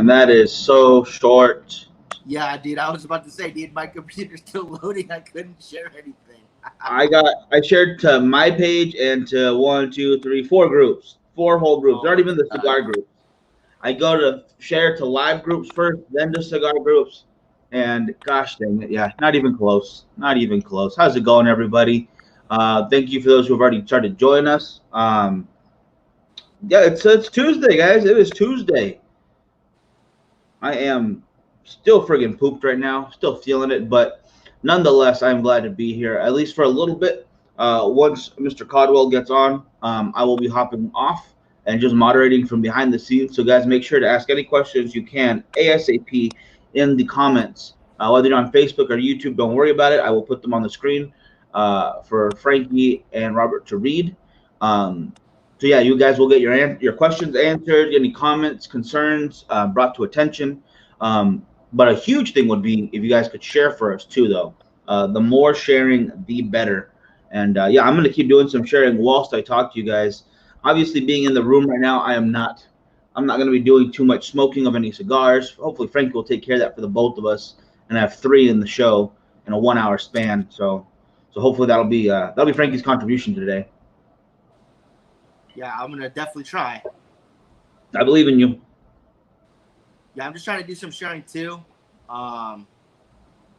and that is so short. Yeah, dude, I was about to say, dude, my computer's still loading. I couldn't share anything. I shared to my page and to 4 groups, 4 whole groups. Not even the cigar groups. I go to share to live groups first, then to cigar groups, and gosh dang it, yeah, not even close. Not even close. How's it going, everybody? Thank you for those who have already started joining us. Yeah, it's Tuesday, guys. It is Tuesday. I am still friggin' pooped right now, still feeling it, but nonetheless, I'm glad to be here, at least for a little bit. Once Mr. Caldwell gets on, I will be hopping off and just moderating from behind the scenes. So, guys, make sure to ask any questions you can ASAP in the comments. Whether you're on Facebook or YouTube, don't worry about it. I will put them on the screen for Frankie and Robert to read. So yeah, you guys will get your questions answered, any comments, concerns brought to attention. But a huge thing would be if you guys could share for us too, though. The more sharing, the better. And yeah, I'm going to keep doing some sharing whilst I talk to you guys. Obviously, being in the room right now, I'm not going to be doing too much smoking of any cigars. Hopefully, Frank will take care of that for the both of us, and I have 3 in the show in a 1-hour span. So hopefully that'll be Frankie's contribution today. Yeah, I'm gonna definitely try. I believe in you. Yeah, I'm just trying to do some sharing too,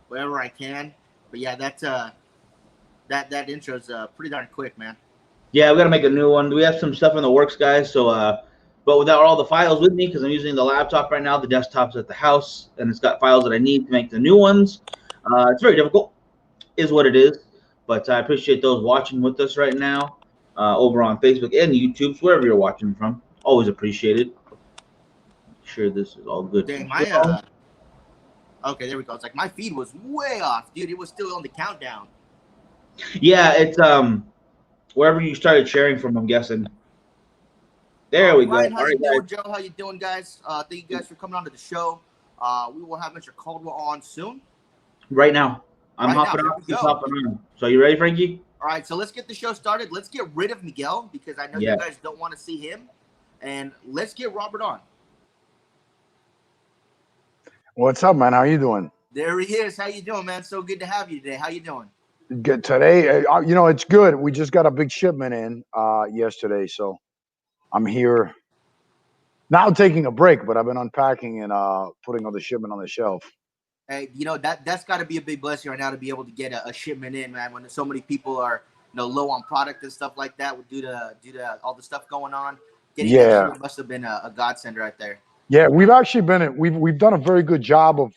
wherever I can. But yeah, that intro's pretty darn quick, man. Yeah, we gotta make a new one. We have some stuff in the works, guys. So, but without all the files with me, because I'm using the laptop right now, the desktop's at the house, and it's got files that I need to make the new ones. It's very difficult, is what it is. But I appreciate those watching with us right now. Over on Facebook and YouTube, wherever you're watching from. Always appreciated. Make sure this is all good. Dang, okay, there we go. It's like my feed was way off, dude. It was still on the countdown. Yeah, it's wherever you started sharing from, I'm guessing. There we go. Ryan, how you doing, Joe? How you doing, guys? Thank you guys for coming on to the show. We will have Mr. Caldwell on soon. Right now. I'm hopping off. He's hopping on. So you ready, Frankie? All right, so let's get the show started. Let's get rid of Miguel because I know you guys don't want to see him. And let's get Robert on. What's up, man? How you doing? There he is. How you doing, man? So good to have you today. How you doing? Good today. You know, it's good. We just got a big shipment in yesterday, so I'm here now taking a break, but I've been unpacking and putting all the shipment on the shelf. Hey, you know, that's got to be a big blessing right now to be able to get a shipment in, man, when so many people are, you know, low on product and stuff like that due to all the stuff going on. Getting that must have been a godsend right there. Yeah, we've actually we've done a very good job of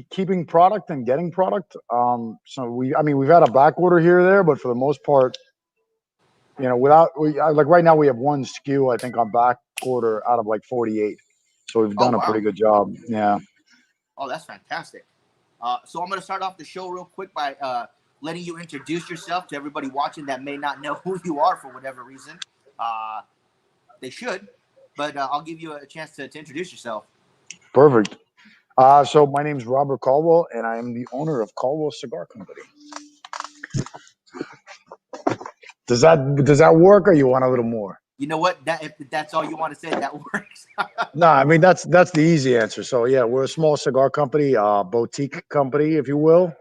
keeping product and getting product. So we've had a back order here or there, but for the most part, you know, like right now we have 1 SKU, I think, on back order out of like 48. So we've done a pretty good job. Yeah. Oh, that's fantastic. So I'm going to start off the show real quick by letting you introduce yourself to everybody watching that may not know who you are for whatever reason. They should, but I'll give you a chance to introduce yourself. Perfect. So my name is Robert Caldwell, and I am the owner of Caldwell Cigar Company. Does that work, or you want a little more? You know what? If that's all you want to say, that works. No, I mean that's the easy answer. So yeah, we're a small cigar company, boutique company, if you will,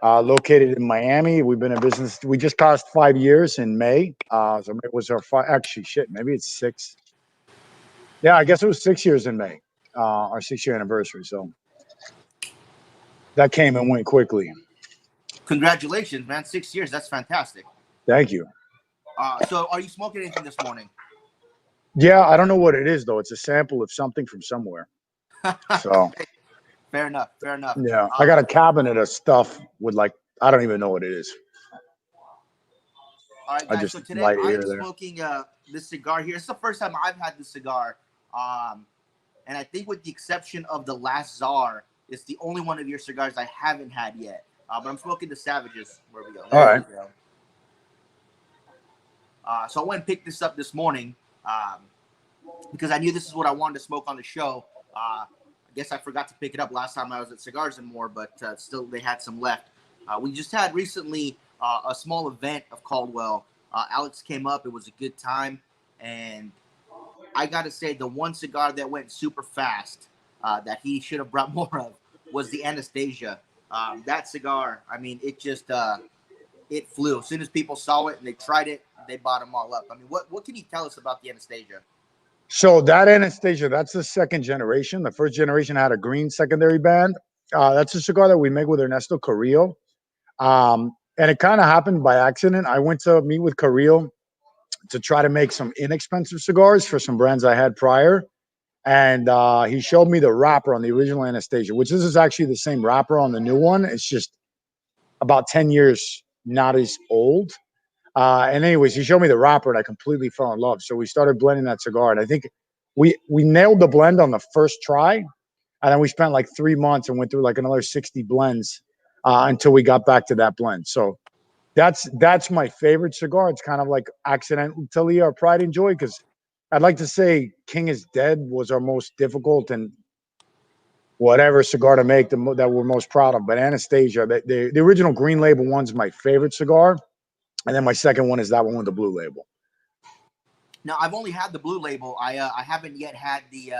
located in Miami. We've been in business. We just passed 5 years in May. So it was maybe it's 6. Yeah, I guess it was 6 years in May, our 6-year anniversary. So that came and went quickly. Congratulations, man! 6 years. That's fantastic. Thank you. So are you smoking anything this morning? Yeah, I don't know what it is, though. It's a sample of something from somewhere. So fair enough. Yeah, I got a cabinet of stuff with I don't even know what it is. All right, guys. So today I'm smoking this cigar here. It's the first time I've had this cigar, and I think with the exception of the Last Czar, it's the only one of your cigars I haven't had yet. But I'm smoking the Savages. Where we go. All right. So I went and picked this up this morning because I knew this is what I wanted to smoke on the show. I guess I forgot to pick it up last time I was at Cigars and More, but still they had some left. We just had recently a small event of Caldwell. Alex came up. It was a good time. And I got to say, the one cigar that went super fast that he should have brought more of was the Anastasia. That cigar, I mean, it just it flew. As soon as people saw it and they tried it, they bought them all up. I mean, what can you tell us about the Anastasia? So that Anastasia, that's the second generation. The first generation had a green secondary band. That's a cigar that we make with Ernesto Carrillo. And it kind of happened by accident. I went to meet with Carrillo to try to make some inexpensive cigars for some brands I had prior. And he showed me the wrapper on the original Anastasia, which this is actually the same wrapper on the new one. It's just about 10 years not as old. And anyways, he showed me the wrapper and I completely fell in love. So we started blending that cigar. And I think we nailed the blend on the first try. And then we spent like 3 months and went through like another 60 blends until we got back to that blend. So that's my favorite cigar. It's kind of like accidentally our pride and joy, because I'd like to say King is Dead was our most difficult and whatever cigar to make that we're most proud of. But Anastasia, the original green label one's my favorite cigar. And then my second one is that one with the blue label. Now, I've only had the blue label. I haven't yet had the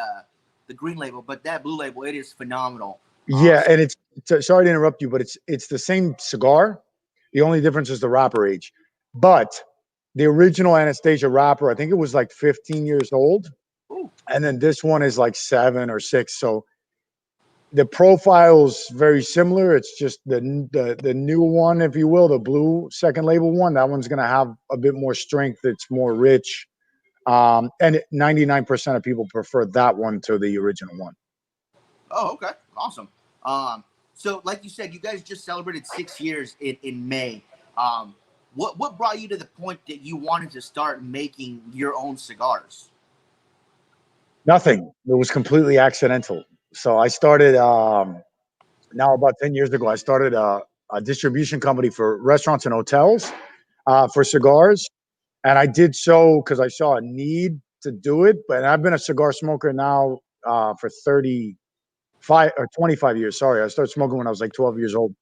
green label, but that blue label, it is phenomenal. Yeah, and it's sorry to interrupt you, but it's the same cigar. The only difference is the wrapper age. But the original Anastasia wrapper, I think it was like 15 years old. Ooh. And then this one is like 7 or 6. So the profile's very similar. It's just the new one, if you will, the blue second label one. That one's gonna have a bit more strength. It's more rich. And 99% of people prefer that one to the original one. Oh, okay. Awesome. So like you said, you guys just celebrated 6 years in May. What brought you to the point that you wanted to start making your own cigars? Nothing. It was completely accidental. So I started now about 10 years ago. I started a distribution company for restaurants and hotels for cigars, and I did so because I saw a need to do it. But I've been a cigar smoker now for 35 or 25 years. Sorry, I started smoking when I was like 12 years old.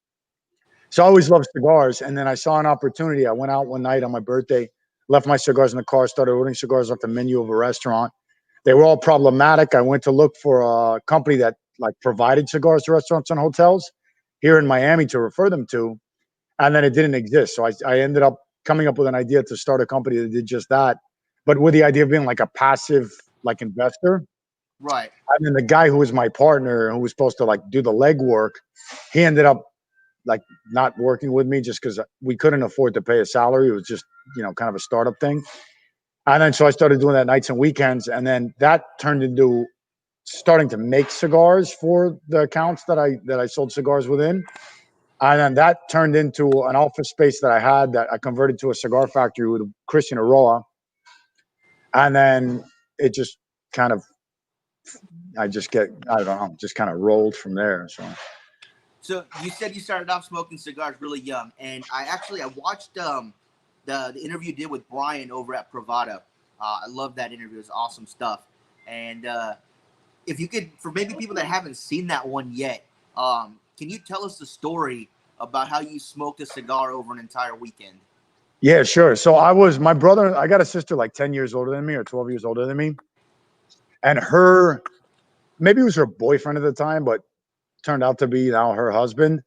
So I always loved cigars, and then I saw an opportunity. I went out one night on my birthday, left my cigars in the car, started ordering cigars off the menu of a restaurant. They were all problematic. I went to look for a company that like provided cigars to restaurants and hotels here in Miami to refer them to, and then it didn't exist. So I ended up coming up with an idea to start a company that did just that, but with the idea of being like a passive like investor. Right. And then the guy who was my partner, who was supposed to like do the legwork, he ended up like not working with me just because we couldn't afford to pay a salary. It was just, kind of a startup thing. And then so I started doing that nights and weekends. And then that turned into starting to make cigars for the accounts that I sold cigars within. And then that turned into an office space that I had that I converted to a cigar factory with Christian Aroa. And then it just kind of, I don't know, just kind of rolled from there. So you said you started off smoking cigars really young, and I watched the interview you did with Brian over at Pravada. I love that interview; it's awesome stuff. And if you could, for maybe people that haven't seen that one yet, can you tell us the story about how you smoked a cigar over an entire weekend? Yeah, sure. So my brother, I got a sister like 10 years older than me or 12 years older than me. And maybe it was her boyfriend at the time, but turned out to be now her husband.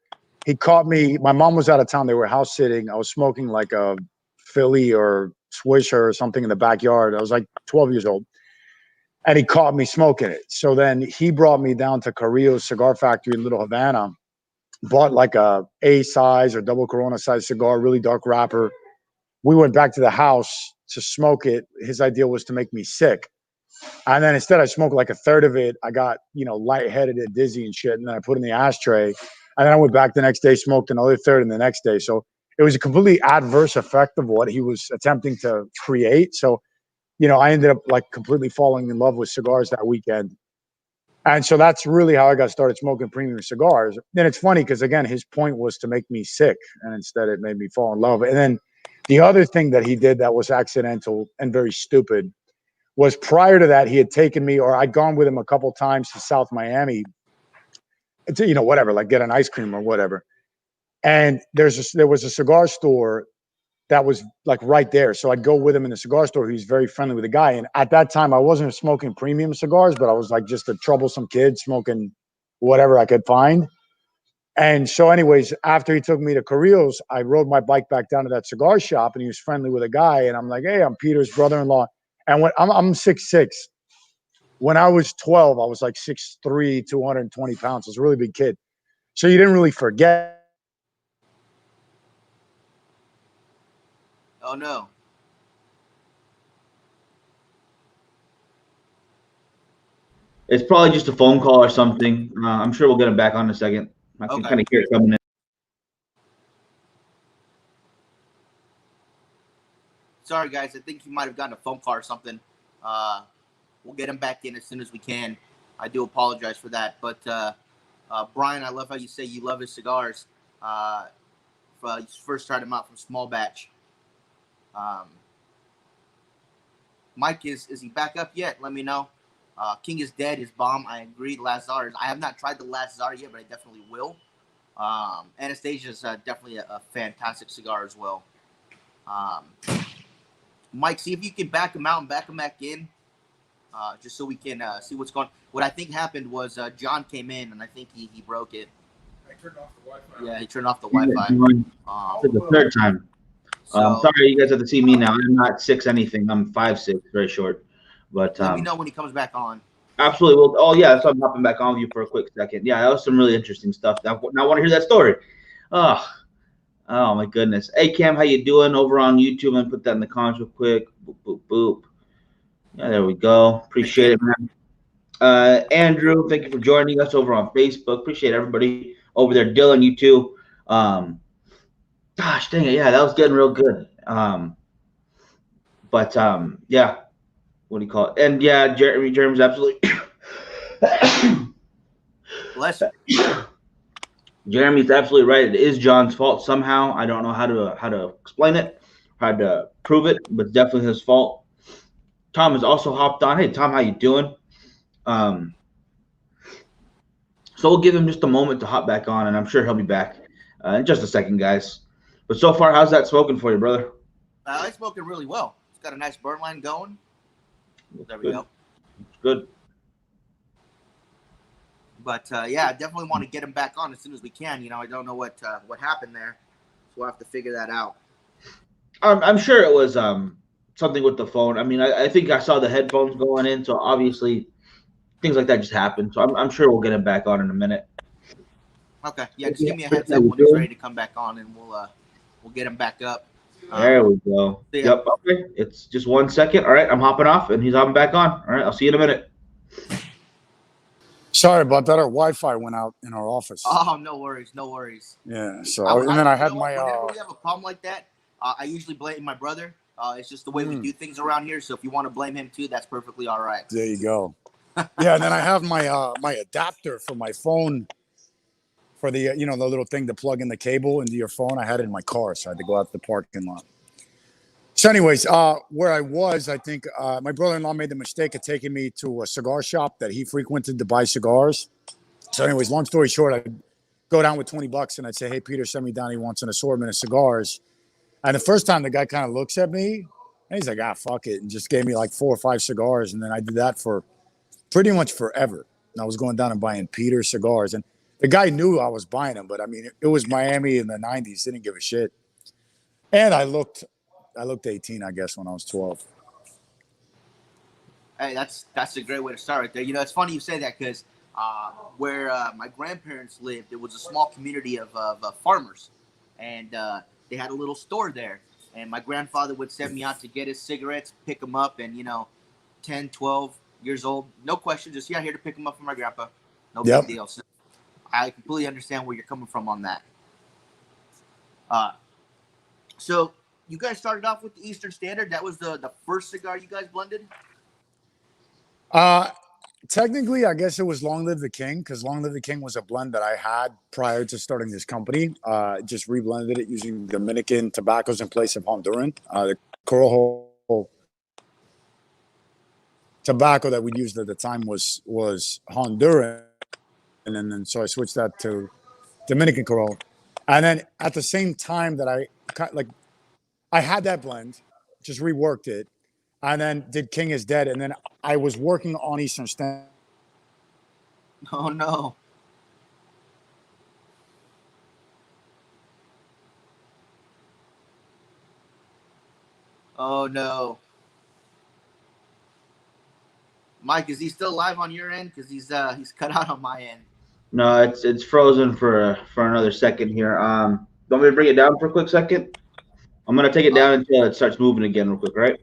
He caught me. My mom was out of town. They were house sitting. I was smoking like a Philly or Swisher or something in the backyard. I was like 12 years old. And he caught me smoking it. So then he brought me down to Carrillo's Cigar Factory in Little Havana, bought like a size or double Corona size cigar, really dark wrapper. We went back to the house to smoke it. His idea was to make me sick. And then instead I smoked like a third of it. I got, lightheaded and dizzy and shit. And then I put it in the ashtray. And then I went back the next day, smoked another third and the next day. So it was a completely adverse effect of what he was attempting to create. So, I ended up like completely falling in love with cigars that weekend. And so that's really how I got started smoking premium cigars. And it's funny because, again, his point was to make me sick. And instead it made me fall in love. And then the other thing that he did that was accidental and very stupid was prior to that, he had taken me, or I'd gone with him a couple times to South Miami to, whatever, like get an ice cream or whatever. And there was a cigar store that was like right there. So I'd go with him in the cigar store. He was very friendly with the guy. And at that time, I wasn't smoking premium cigars, but I was like just a troublesome kid smoking whatever I could find. And so, anyways, after he took me to Carril's, I rode my bike back down to that cigar shop, and he was friendly with a guy. And I'm like, "Hey, I'm Peter's brother-in-law." And when I'm 6'6", when I was 12, I was like 6'3", 220 pounds. I was a really big kid. So you didn't really forget. Oh no. It's probably just a phone call or something. I'm sure we'll get him back on in a second. I can kind of hear it coming in. Sorry, guys. I think he might have gotten a phone call or something. We'll get him back in as soon as we can. I do apologize for that. But Brian, I love how you say you love his cigars. You first tried him out from small batch. Mike, is he back up yet? Let me know. King is dead is bomb. I agree. Last Czar. I have not tried the Last Czar yet, but I definitely will. Anastasia is definitely a fantastic cigar as well. Mike, see if you can back him out and back him back in, just so we can see what's going on. What I think happened was John came in, and I think he broke it. I turned off the Wi-Fi. Yeah, he turned off the Wi-Fi. For the third time. So, sorry, you guys have to see me now. I'm not 6 anything. I'm 5'6", very short. But let me know when he comes back on. Absolutely. Well, oh yeah, so I'm hopping back on with you for a quick second. Yeah, that was some really interesting stuff. Now I want to hear that story. Oh my goodness. Hey Cam, how you doing over on YouTube? And put that in the comments real quick. Boop, boop, boop. Yeah, there we go. Appreciate it, man. Andrew, thank you for joining us over on Facebook. Appreciate everybody over there. Dylan, you too. Gosh dang it, yeah, that was getting real good. Yeah. What do you call it? And yeah, Jeremy's absolutely. Bless you. Jeremy's absolutely right. It is John's fault somehow. I don't know how to explain it, how to prove it, but it's definitely his fault. Tom has also hopped on. Hey, Tom, how you doing? So we'll give him just a moment to hop back on, and I'm sure he'll be back in just a second, guys. But so far, how's that smoking for you, brother? It's smoking really well. It's got a nice burn line going. There we go. It's good. But yeah, I definitely want to get him back on as soon as we can. You know, I don't know what happened there, so we'll have to figure that out. I'm sure it was something with the phone. I mean, I think I saw the headphones going in, so obviously things like that just happen. So I'm sure we'll get him back on in a minute. Okay, yeah, just give me a heads up when he's ready to come back on, and we'll get him back up. There we go. Yeah. Yep. Okay. It's just 1 second. All right. I'm hopping off, and he's hopping back on. All right. I'll see you in a minute. Sorry about that. Our Wi-Fi went out in our office. Oh, no worries, no worries. Yeah. So and then I had my. Whenever we have a problem like that, I usually blame my brother. It's just the way we do things around here. So if you want to blame him too, that's perfectly all right. There you go. Yeah, and then I have my my adapter for my phone. For the the little thing to plug in the cable into your phone, I had it in my car, so I had to go out to the parking lot. So, anyways, where I was, I think my brother-in-law made the mistake of taking me to a cigar shop that he frequented to buy cigars. So, anyways, long story short, I'd go down with $20 and I'd say, "Hey, Peter, send me down. He wants an assortment of cigars." And the first time, the guy kind of looks at me and he's like, "Ah, fuck it," and just gave me like 4 or 5 cigars, and then I did that for pretty much forever. And I was going down and buying Peter cigars, and the guy knew I was buying them, but I mean, it was Miami in the 90s. He didn't give a shit. And I looked 18, I guess, when I was 12. Hey, that's a great way to start right there. You know, it's funny you say that because where my grandparents lived, it was a small community of farmers, and they had a little store there. And my grandfather would send me out to get his cigarettes, pick them up, and 10, 12 years old, no question, just here to pick them up for my grandpa. No big deal. So I completely understand where you're coming from on that. So you guys started off with the Eastern Standard. That was the first cigar you guys blended? Technically, I guess it was Long Live the King, because Long Live the King was a blend that I had prior to starting this company. Just reblended it using Dominican tobaccos in place of Honduran. The Corojo tobacco that we used at the time was Honduran. And then so I switched that to Dominican Corojo. And then at the same time that I I had that blend, just reworked it, and then did King is Dead, and then I was working on Eastern Standard. Oh no. Oh no. Mike, is he still live on your end? Because he's cut out on my end. No, it's frozen for another second here. Want me to bring it down for a quick second? I'm gonna take it down until it starts moving again, real quick, right?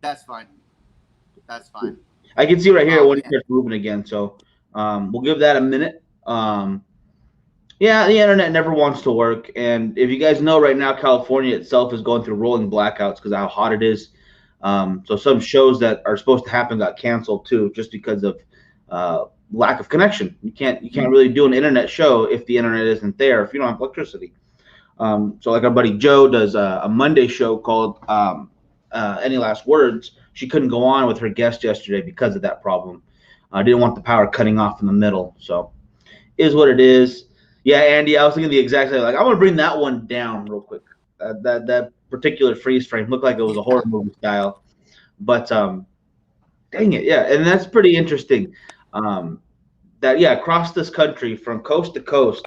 That's fine. That's fine. I can see right here when it man. starts moving again, so we'll give that a minute. Yeah, the internet never wants to work, and if you guys know, right now California itself is going through rolling blackouts because of how hot it is. So some shows that are supposed to happen got canceled too, just because of lack of connection. You can't really do an internet show if the internet isn't there, if you don't have electricity. So like our buddy Joe does a Monday show called Any Last Words. She couldn't go on with her guest yesterday because of that problem. I didn't want the power cutting off in the middle, so is what it is. Yeah, Andy, I was thinking the exact same. Like, I'm gonna bring that one down real quick. That particular freeze frame looked like it was a horror movie style, but dang it, yeah, and that's pretty interesting. That across this country from coast to coast,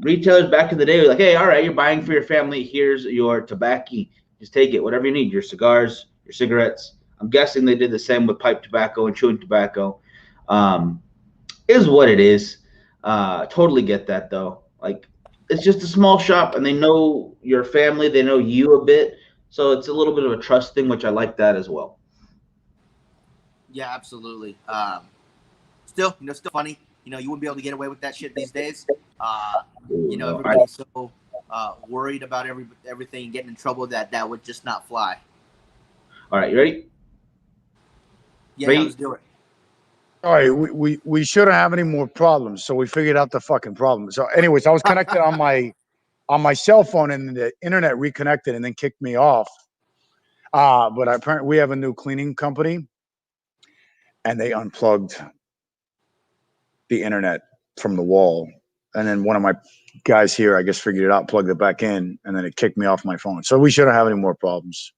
retailers back in the day were like, hey, all right, you're buying for your family. Here's your tobacco. Just take it, whatever you need. Your cigars, your cigarettes. I'm guessing they did the same with pipe tobacco and chewing tobacco. Is what it is. Totally get that though. Like, it's just a small shop, and they know your family. They know you a bit, so it's a little bit of a trust thing, which I like that as well. Yeah, absolutely. Still funny. You wouldn't be able to get away with that shit these days. Everybody's so worried about everything and getting in trouble that would just not fly. All right, you ready? Yeah, let's do it. All right, we shouldn't have any more problems, so we figured out the fucking problem. So, anyways, I was connected on my cell phone, and the internet reconnected and then kicked me off. But apparently we have a new cleaning company, and they unplugged the internet from the wall, and then one of my guys here, I guess, figured it out, plugged it back in, and then it kicked me off my phone. So we shouldn't have any more problems.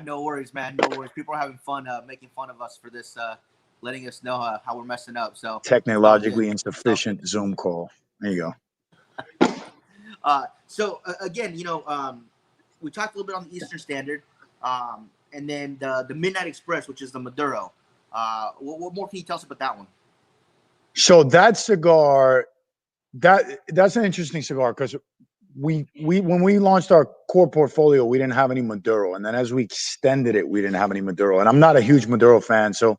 No worries, man. No worries. People are having fun making fun of us for this, letting us know how we're messing up. So technologically insufficient Zoom call. There you go. So again, we talked a little bit on the Eastern Standard, and then the Midnight Express, which is the Maduro. What more can you tell us about that one? So that cigar, that's an interesting cigar because we when we launched our core portfolio, we didn't have any Maduro, and then as we extended it, we didn't have any Maduro. And I'm not a huge Maduro fan, so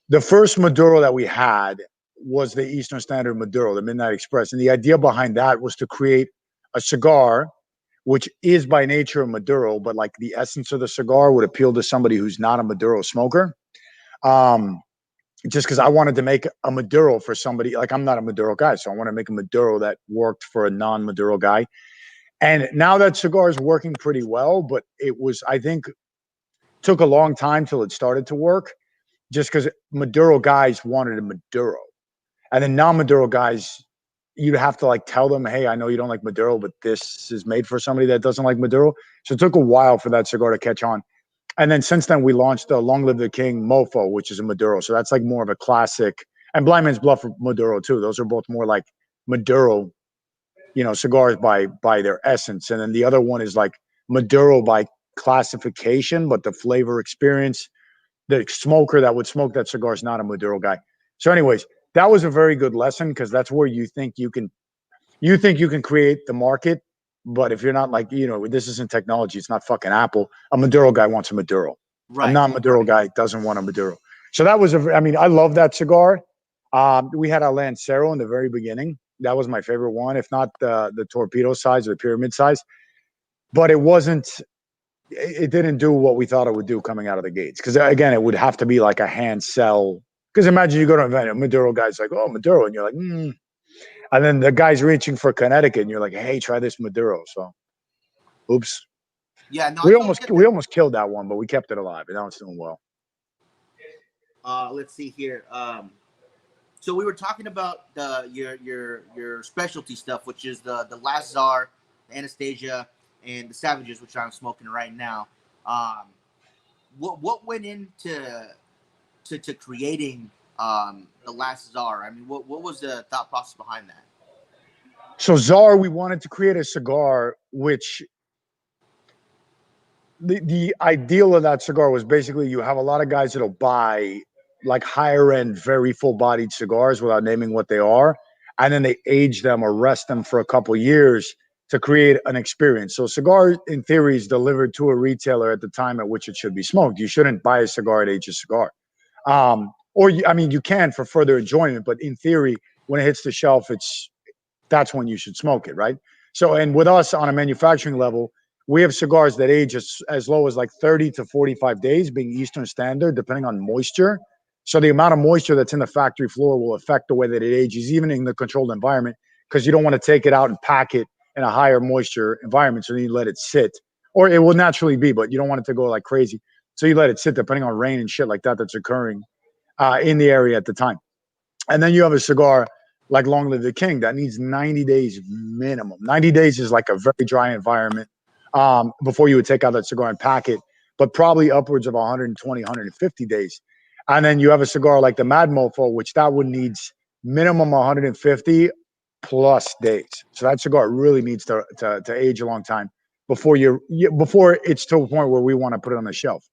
the first Maduro that we had was the Eastern Standard Maduro, the Midnight Express, and the idea behind that was to create a cigar which is by nature a Maduro, but like the essence of the cigar would appeal to somebody who's not a Maduro smoker. Just because I wanted to make a Maduro for somebody, like I'm not a Maduro guy, so I want to make a Maduro that worked for a non-Maduro guy. And now that cigar is working pretty well, but it was, I think, took a long time till it started to work, just because Maduro guys wanted a Maduro. And then non-Maduro guys, you'd have to like tell them, hey, I know you don't like Maduro, but this is made for somebody that doesn't like Maduro. So it took a while for that cigar to catch on. And then since then, we launched Long Live the King Mofo, which is a Maduro. So that's like more of a classic. And Blind Man's Bluff Maduro, too. Those are both more like Maduro, cigars by their essence. And then the other one is like Maduro by classification, but the flavor experience, the smoker that would smoke that cigar is not a Maduro guy. So anyways, that was a very good lesson because that's where you think you can create the market. But if you're not like, this isn't technology, it's not fucking Apple. A Maduro guy wants a Maduro. Right. A non-Maduro guy doesn't want a Maduro. So that was I love that cigar. We had a Lancero in the very beginning. That was my favorite one, if not the torpedo size or the pyramid size. But it didn't do what we thought it would do coming out of the gates. Because again, it would have to be like a hand sell. Because imagine you go to an event, a Maduro guy's like, oh, Maduro. And you're like, And then the guy's reaching for Connecticut, and you're like, "Hey, try this Maduro." So, oops. Yeah, no, we almost killed that one, but we kept it alive, and now it's doing well. Let's see here. So we were talking about your specialty stuff, which is the Last Czar, the Anastasia, and the Savages, which I'm smoking right now. What went into to creating the Last Czar? I mean, what was the thought process behind that? So Czar, we wanted to create a cigar which the ideal of that cigar was basically you have a lot of guys that'll buy like higher end, very full bodied cigars without naming what they are. And then they age them or rest them for a couple years to create an experience. So cigar in theory is delivered to a retailer at the time at which it should be smoked. You shouldn't buy a cigar at age a cigar. I mean, you can for further enjoyment, but in theory, when it hits the shelf, that's when you should smoke it, right? So, and with us on a manufacturing level, we have cigars that age as low as like 30 to 45 days, being Eastern Standard, depending on moisture. So the amount of moisture that's in the factory floor will affect the way that it ages, even in the controlled environment, because you don't want to take it out and pack it in a higher moisture environment. So then you let it sit, or it will naturally be, but you don't want it to go like crazy. So you let it sit depending on rain and shit like that that's occurring in the area at the time. And then you have a cigar like Long Live the King that needs 90 days minimum. 90 days is like a very dry environment before you would take out that cigar and pack it, but probably upwards of 120, 150 days. And then you have a cigar like the Mad Mofo, which that one needs minimum 150 plus days. So that cigar really needs to age a long time before before it's to a point where we want to put it on the shelf.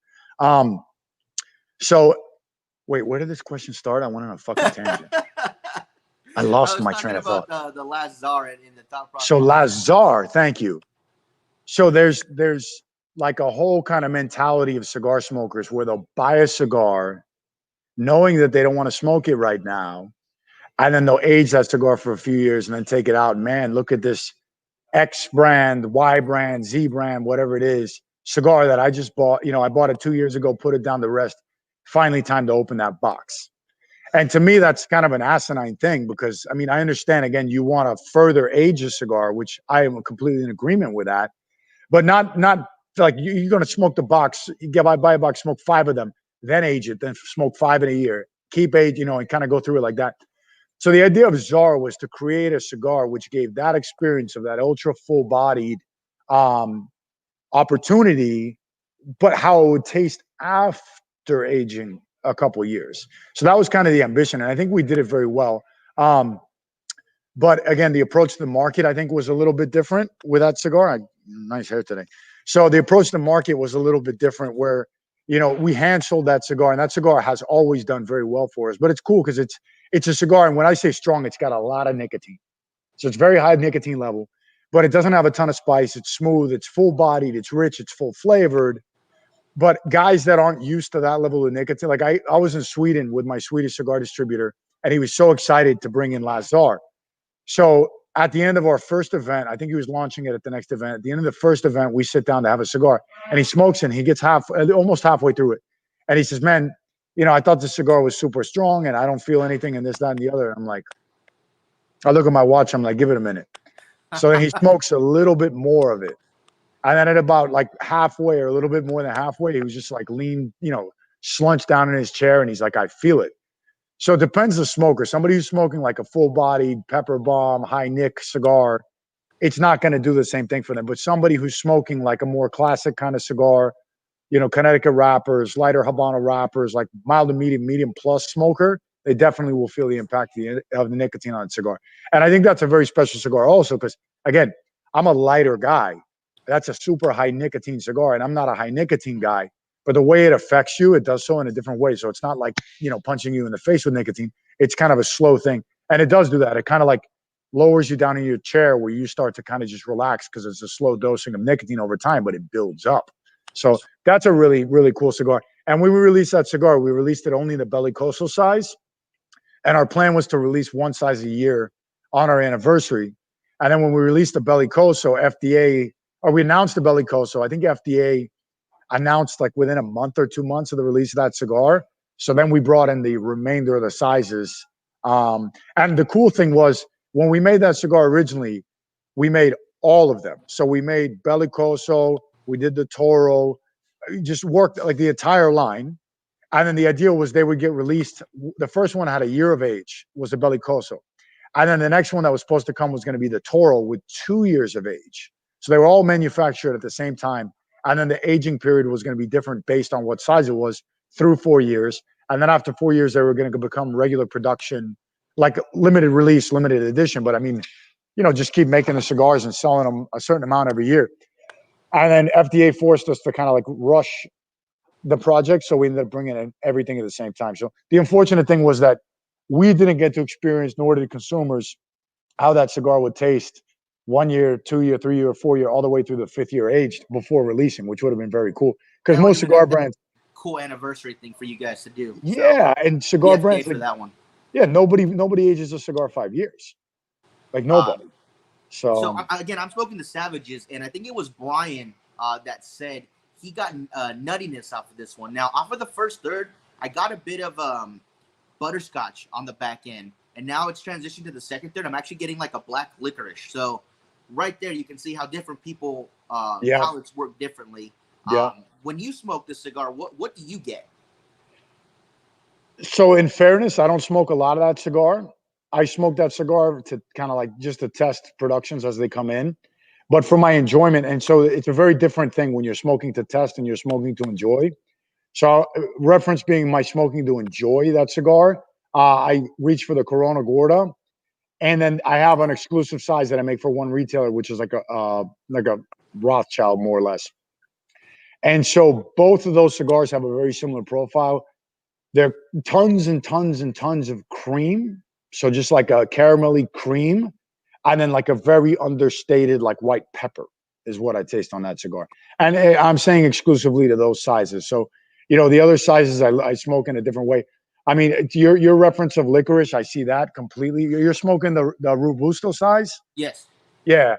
So wait, where did this question start? I went on a fucking tangent. I lost my train of thought. The Last Czar in the thought process. So Last Czar, thank you. So there's like a whole kind of mentality of cigar smokers where they'll buy a cigar knowing that they don't want to smoke it right now, and then they'll age that cigar for a few years and then take it out. Man, look at this X brand, Y brand, Z brand, whatever it is, cigar that I just bought. You know, I bought it 2 years ago, put it down the rest. Finally, time to open that box. And to me, that's kind of an asinine thing because, I mean, I understand, again, you want to further age a cigar, which I am completely in agreement with that, but not like you're going to smoke the box, buy a box, smoke 5 of them, then age it, then smoke 5 in a year, keep age, and kind of go through it like that. So the idea of Czar was to create a cigar which gave that experience of that ultra full-bodied opportunity, but how it would taste after aging a couple of years. So that was kind of the ambition, and I think we did it very well. But again, the approach to the market, I think, was a little bit different with that cigar. Nice hair today. So the approach to the market was a little bit different where, we hand sold that cigar, and that cigar has always done very well for us. But it's cool because it's a cigar, and when I say strong, it's got a lot of nicotine. So it's very high nicotine level, but it doesn't have a ton of spice. It's smooth, it's full-bodied, it's rich, it's full-flavored. But guys that aren't used to that level of nicotine, like I was in Sweden with my Swedish cigar distributor, and he was so excited to bring in Last Czar. So at the end of our first event, I think he was launching it at the next event. At the end of the first event, we sit down to have a cigar, and he smokes it. And he gets almost halfway through it, and he says, "Man, I thought the cigar was super strong, and I don't feel anything, and this, that, and the other." I'm like, I look at my watch. I'm like, give it a minute. So then he smokes a little bit more of it. And then at about like halfway or a little bit more than halfway, he was just like lean, slunched down in his chair. And he's like, I feel it. So it depends on the smoker. Somebody who's smoking like a full-bodied pepper bomb, high nick cigar, it's not going to do the same thing for them. But somebody who's smoking like a more classic kind of cigar, Connecticut wrappers, lighter Habano wrappers, like mild to medium plus smoker, they definitely will feel the impact of the nicotine on the cigar. And I think that's a very special cigar also because, again, I'm a lighter guy. That's a super high nicotine cigar, and I'm not a high nicotine guy. But the way it affects you, it does so in a different way. So it's not like, punching you in the face with nicotine. It's kind of a slow thing. And it does do that. It kind of like lowers you down in your chair where you start to kind of just relax because it's a slow dosing of nicotine over time, but it builds up. So that's a really, really cool cigar. And when we released that cigar, we released it only in the Bellicoso size. And our plan was to release one size a year on our anniversary. And then when we released the Bellicoso, we announced the Bellicoso, I think FDA announced like within a month or 2 months of the release of that cigar. So then we brought in the remainder of the sizes. And the cool thing was when we made that cigar originally, we made all of them. So we made Bellicoso, we did the Toro, just worked like the entire line. And then the idea was they would get released. The first one had a year of age, was the Bellicoso. And then the next one that was supposed to come was going to be the Toro with 2 years of age. So they were all manufactured at the same time. And then the aging period was going to be different based on what size it was through 4 years. And then after 4 years, they were going to become regular production, like limited release, limited edition. But I mean, just keep making the cigars and selling them a certain amount every year. And then FDA forced us to kind of like rush the project. So we ended up bringing in everything at the same time. So the unfortunate thing was that we didn't get to experience, nor did consumers, how that cigar would taste 1 year, 2 year, 3 year, 4 year, all the way through the 5th year aged before releasing, which would have been very cool. Because most cigar brands, cool anniversary thing for you guys to do. Yeah, so, and cigar brands for that one. Yeah, nobody ages a cigar 5 years, like nobody. So again, I'm smoking the Savages, and I think it was Brian that said he got nuttiness off of this one. Now, off of the first third, I got a bit of butterscotch on the back end, and now it's transitioned to the second third. I'm actually getting like a black licorice. So right there, you can see how different people palates work differently. When you smoke this cigar, what do you get? So in fairness, I don't smoke a lot of that cigar. I smoke that cigar to kind of like just to test productions as they come in, but for my enjoyment. And so it's a very different thing when you're smoking to test and you're smoking to enjoy. So reference being my smoking to enjoy that cigar, I reach for the Corona Gorda, and then I have an exclusive size that I make for one retailer, which is like a Rothschild, more or less. And so both of those cigars have a very similar profile. They're tons and tons and tons of cream. So just like a caramelly cream, and then like a very understated like white pepper is what I taste on that cigar. And I'm saying exclusively to those sizes. So, the other sizes I smoke in a different way. I mean, your reference of licorice, I see that completely. You're smoking the Robusto size? Yes. Yeah.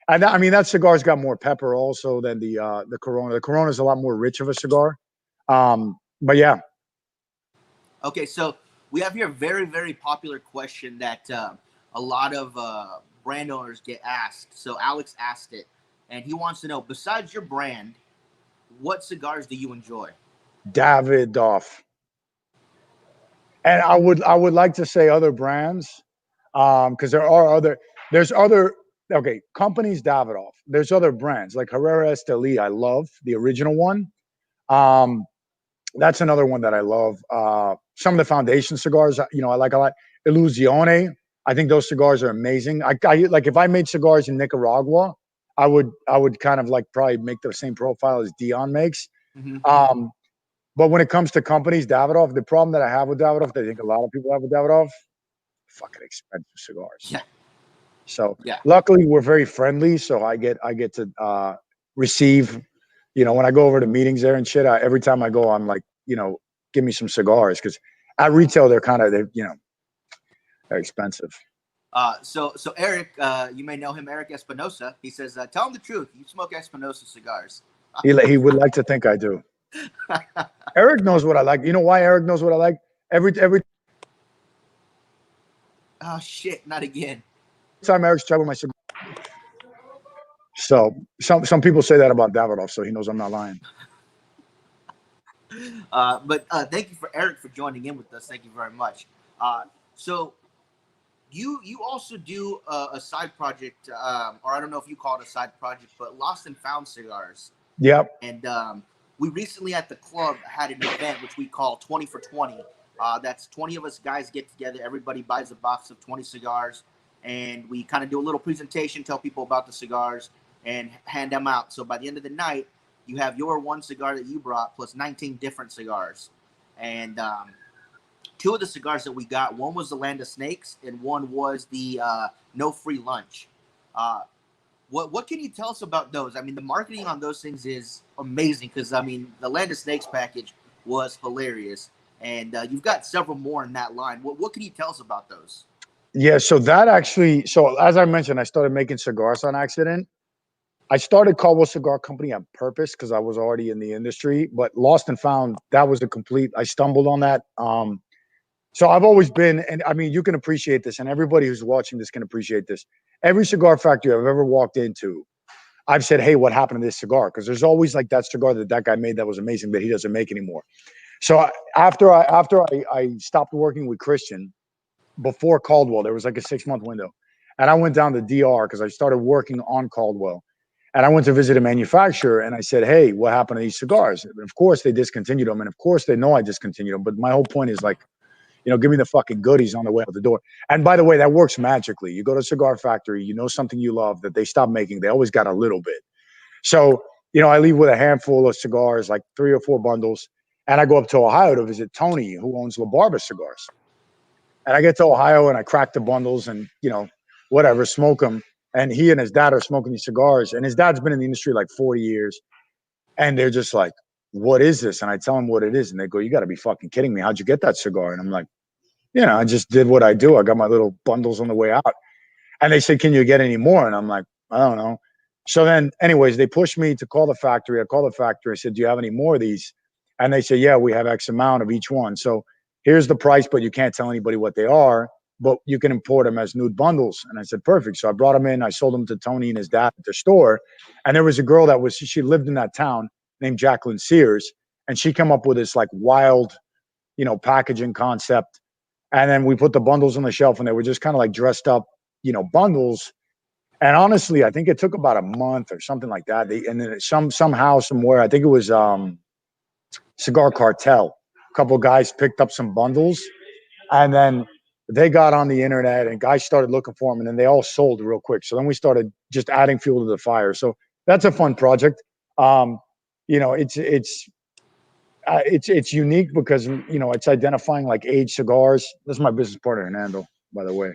And I mean, that cigar's got more pepper also than the Corona. The Corona is a lot more rich of a cigar. But yeah. Okay, so we have here a very, very popular question that a lot of brand owners get asked. So Alex asked it, and he wants to know, besides your brand, what cigars do you enjoy? Davidoff. And I would like to say other brands, because there's other companies. Davidoff. There's other brands like Herrera Esteli. I love the original one. That's another one that I love. Some of the Foundation cigars, I like a lot. Illusione. I think those cigars are amazing. I like, if I made cigars in Nicaragua, I would kind of like probably make the same profile as Dion makes. Mm-hmm. But when it comes to companies, Davidoff, the problem that I have with Davidoff, that I think a lot of people have with Davidoff, fucking expensive cigars. Yeah. So luckily we're very friendly. So I get to receive, when I go over to meetings there and shit, every time I go, I'm like, give me some cigars, because at retail they're they're expensive. So Eric, you may know him, Eric Espinosa. He says, tell him the truth. You smoke Espinosa cigars. He would like to think I do. Eric knows what I like. You know why Eric knows what I like? Every Oh shit, not again. time Eric's trying with my cigar. So some people say that about Davidoff, so he knows I'm not lying. But thank you for Eric for joining in with us. Thank you very much. So you also do a side project, or I don't know if you call it a side project, but Lost and Found Cigars. Yep. And we recently at the club had an event which we call 20 for 20. That's 20 of us guys get together. Everybody buys a box of 20 cigars, and we kind of do a little presentation, tell people about the cigars, and hand them out. So by the end of the night, you have your one cigar that you brought plus 19 different cigars. And two of the cigars that we got, one was the Land of Snakes, and one was the No Free Lunch. What can you tell us about those? I mean, the marketing on those things is amazing, because, I mean, the Land of Snakes package was hilarious. And you've got several more in that line. What can you tell us about those? Yeah, so as I mentioned, I started making cigars on accident. I started Caldwell Cigar Company on purpose because I was already in the industry, but Lost and Found, that was I stumbled on that. So I've always been, and I mean, you can appreciate this, and everybody who's watching this can appreciate this. Every cigar factory I've ever walked into, I've said, hey, what happened to this cigar? Because there's always like that cigar that guy made that was amazing, but he doesn't make anymore. So after I stopped working with Christian, before Caldwell, there was like a 6-month window. And I went down to DR because I started working on Caldwell. And I went to visit a manufacturer and I said, hey, what happened to these cigars? And of course they discontinued them. And of course they know I discontinued them. But my whole point is like, give me the fucking goodies on the way out the door. And by the way, that works magically. You go to a cigar factory, you know something you love that they stop making. They always got a little bit. So, I leave with a handful of cigars, like 3 or 4 bundles. And I go up to Ohio to visit Tony, who owns La Barba Cigars. And I get to Ohio and I crack the bundles and, whatever, smoke them. And he and his dad are smoking these cigars. And his dad's been in the industry like 40 years. And they're just like, what is this? And I tell them what it is. And they go, you got to be fucking kidding me. How'd you get that cigar? And I'm like, I just did what I do. I got my little bundles on the way out. And they said, can you get any more? And I'm like, I don't know. So then, anyways, they pushed me to call the factory. I called the factory. I said, do you have any more of these? And they said, yeah, we have X amount of each one. So here's the price, but you can't tell anybody what they are, but you can import them as nude bundles. And I said, perfect. So I brought them in. I sold them to Tony and his dad at the store. And there was a girl she lived in that town named Jacqueline Sears. And she came up with this like wild, packaging concept. And then we put the bundles on the shelf and they were just kind of like dressed up, bundles. And honestly, I think it took about a month or something like that. And then somehow, somewhere, I think it was Cigar Cartel. A couple of guys picked up some bundles, and then they got on the internet, and guys started looking for them, and then they all sold real quick. So then we started just adding fuel to the fire. So that's a fun project. It's unique because it's identifying like aged cigars. This is my business partner, Hernando, by the way.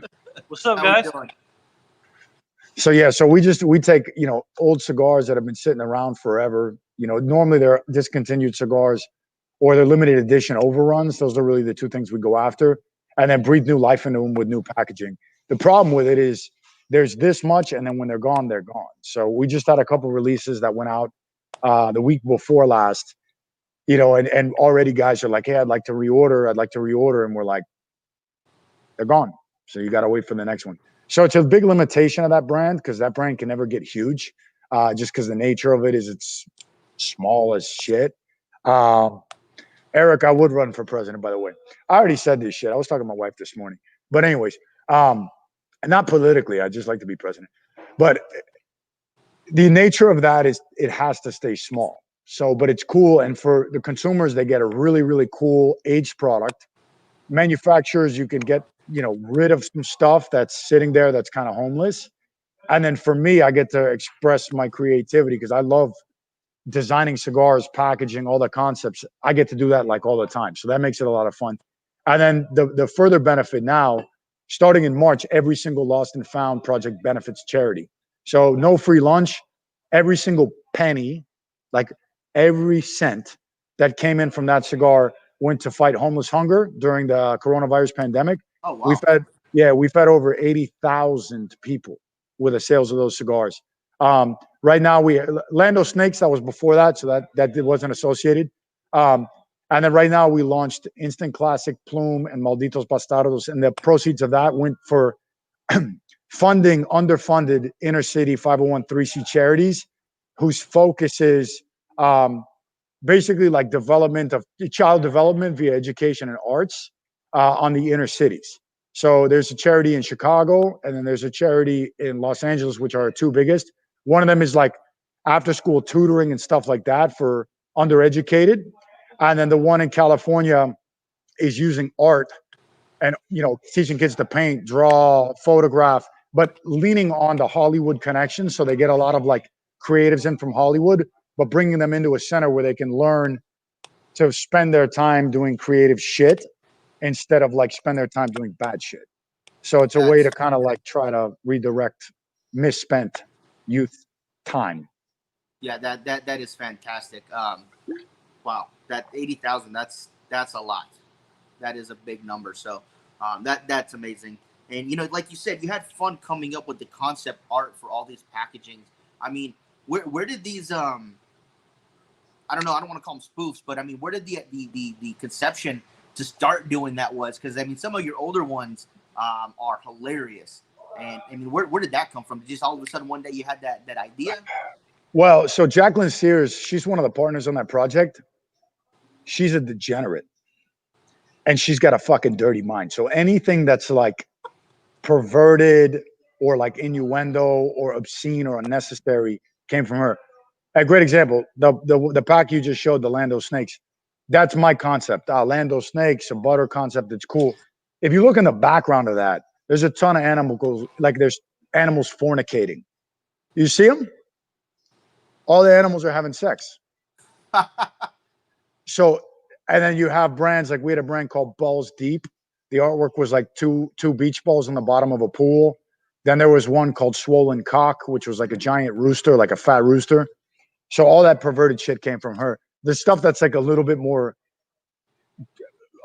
What's up, guys? So yeah, so we take old cigars that have been sitting around forever. Normally they're discontinued cigars or they're limited edition overruns. Those are really the 2 things we go after, and then breathe new life into them with new packaging. The problem with it is there's this much, and then when they're gone, they're gone. So we just had a couple releases that went out the week before last. And already guys are like, hey, I'd like to reorder, and we're like, they're gone. So you got to wait for the next one. So it's a big limitation of that brand because that brand can never get huge just because the nature of it is it's small as shit. Eric, I would run for president, by the way. I already said this shit. I was talking to my wife this morning. But anyways, not politically. I just like to be president. But the nature of that is it has to stay small. So, but it's cool. And for the consumers, they get a really, really cool aged product. Manufacturers, you can get, rid of some stuff that's sitting there that's kind of homeless. And then for me, I get to express my creativity because I love designing cigars, packaging, all the concepts. I get to do that like all the time. So that makes it a lot of fun. And then the further benefit now, starting in March, every single Lost and Found project benefits charity. So no free lunch, every single penny, like every cent that came in from that cigar went to fight homeless hunger during the coronavirus pandemic. Oh, wow. We've fed over 80,000 people with the sales of those cigars. Right now, Lando Snakes, that was before that, so that wasn't associated. And then right now, we launched Instant Classic Plume and Malditos Bastardos, and the proceeds of that went for funding underfunded inner city 501(c)(3) charities whose focus is basically like development of child development via education and arts on the inner cities. So there's a charity in Chicago, and then there's a charity in Los Angeles, which are our 2 biggest. One of them is like after school tutoring and stuff like that for undereducated. And then the one in California is using art and, teaching kids to paint, draw, photograph, but leaning on the Hollywood connection. So they get a lot of like creatives in from Hollywood, but bringing them into a center where they can learn to spend their time doing creative shit instead of like spend their time doing bad shit. So it's a way to kind of like try to redirect misspent youth time. Yeah, that is fantastic. Wow, that 80,000, that's a lot. That is a big number. So that's amazing. And like you said, you had fun coming up with the concept art for all these packagings. I mean, where did these I don't know, I don't want to call them spoofs, but I mean, where did the conception to start doing that was? Because I mean, some of your older ones are hilarious. And I mean, where did that come from? Did just all of a sudden one day you had that idea? Well, so Jacqueline Sears, she's one of the partners on that project. She's a degenerate. And she's got a fucking dirty mind. So anything that's like perverted or like innuendo or obscene or unnecessary, came from her. A great example. The pack you just showed, the Lando Snakes. That's my concept. Lando Snakes, a butter concept. It's cool. If you look in the background of that, there's a ton of animals. Like there's animals fornicating. You see them? All the animals are having sex. So, and then you have brands like we had a brand called Balls Deep. The artwork was like two beach balls on the bottom of a pool. Then there was one called Swollen Cock, which was like a giant rooster, like a fat rooster. So all that perverted shit came from her. The stuff that's like a little bit more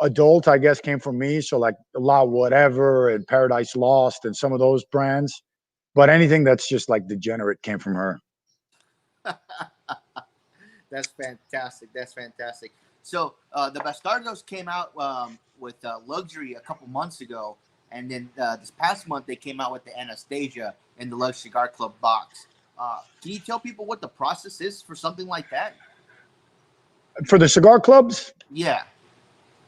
adult, I guess, came from me. So like La Whatever and Paradise Lost and some of those brands. But anything that's just like degenerate came from her. That's fantastic. That's fantastic. So the Bastardos came out with luxury a couple months ago, and then this past month they came out with the Anastasia in the Lux Cigar Club box. Can you tell people what the process is for something like that? For the cigar clubs? Yeah.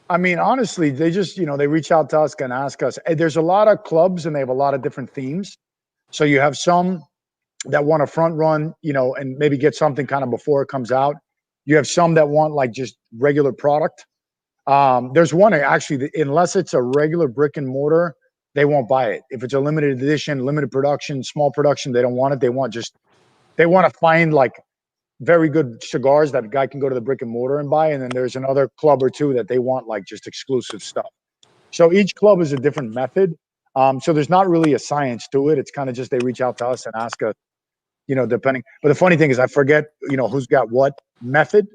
I mean, honestly, they just, they reach out to us and ask us. There's a lot of clubs and they have a lot of different themes. So you have some that want to front run, and maybe get something kind of before it comes out. You have some that want like just regular product. There's one actually, unless it's a regular brick and mortar, they won't buy it. If it's a limited edition, limited production, small production, they don't want it. They want to find like very good cigars that a guy can go to the brick and mortar and buy. And then there's another club or two that they want like just exclusive stuff. So each club is a different method. So there's not really a science to it. It's kind of just they reach out to us and ask us, depending. But the funny thing is I forget, who's got what method.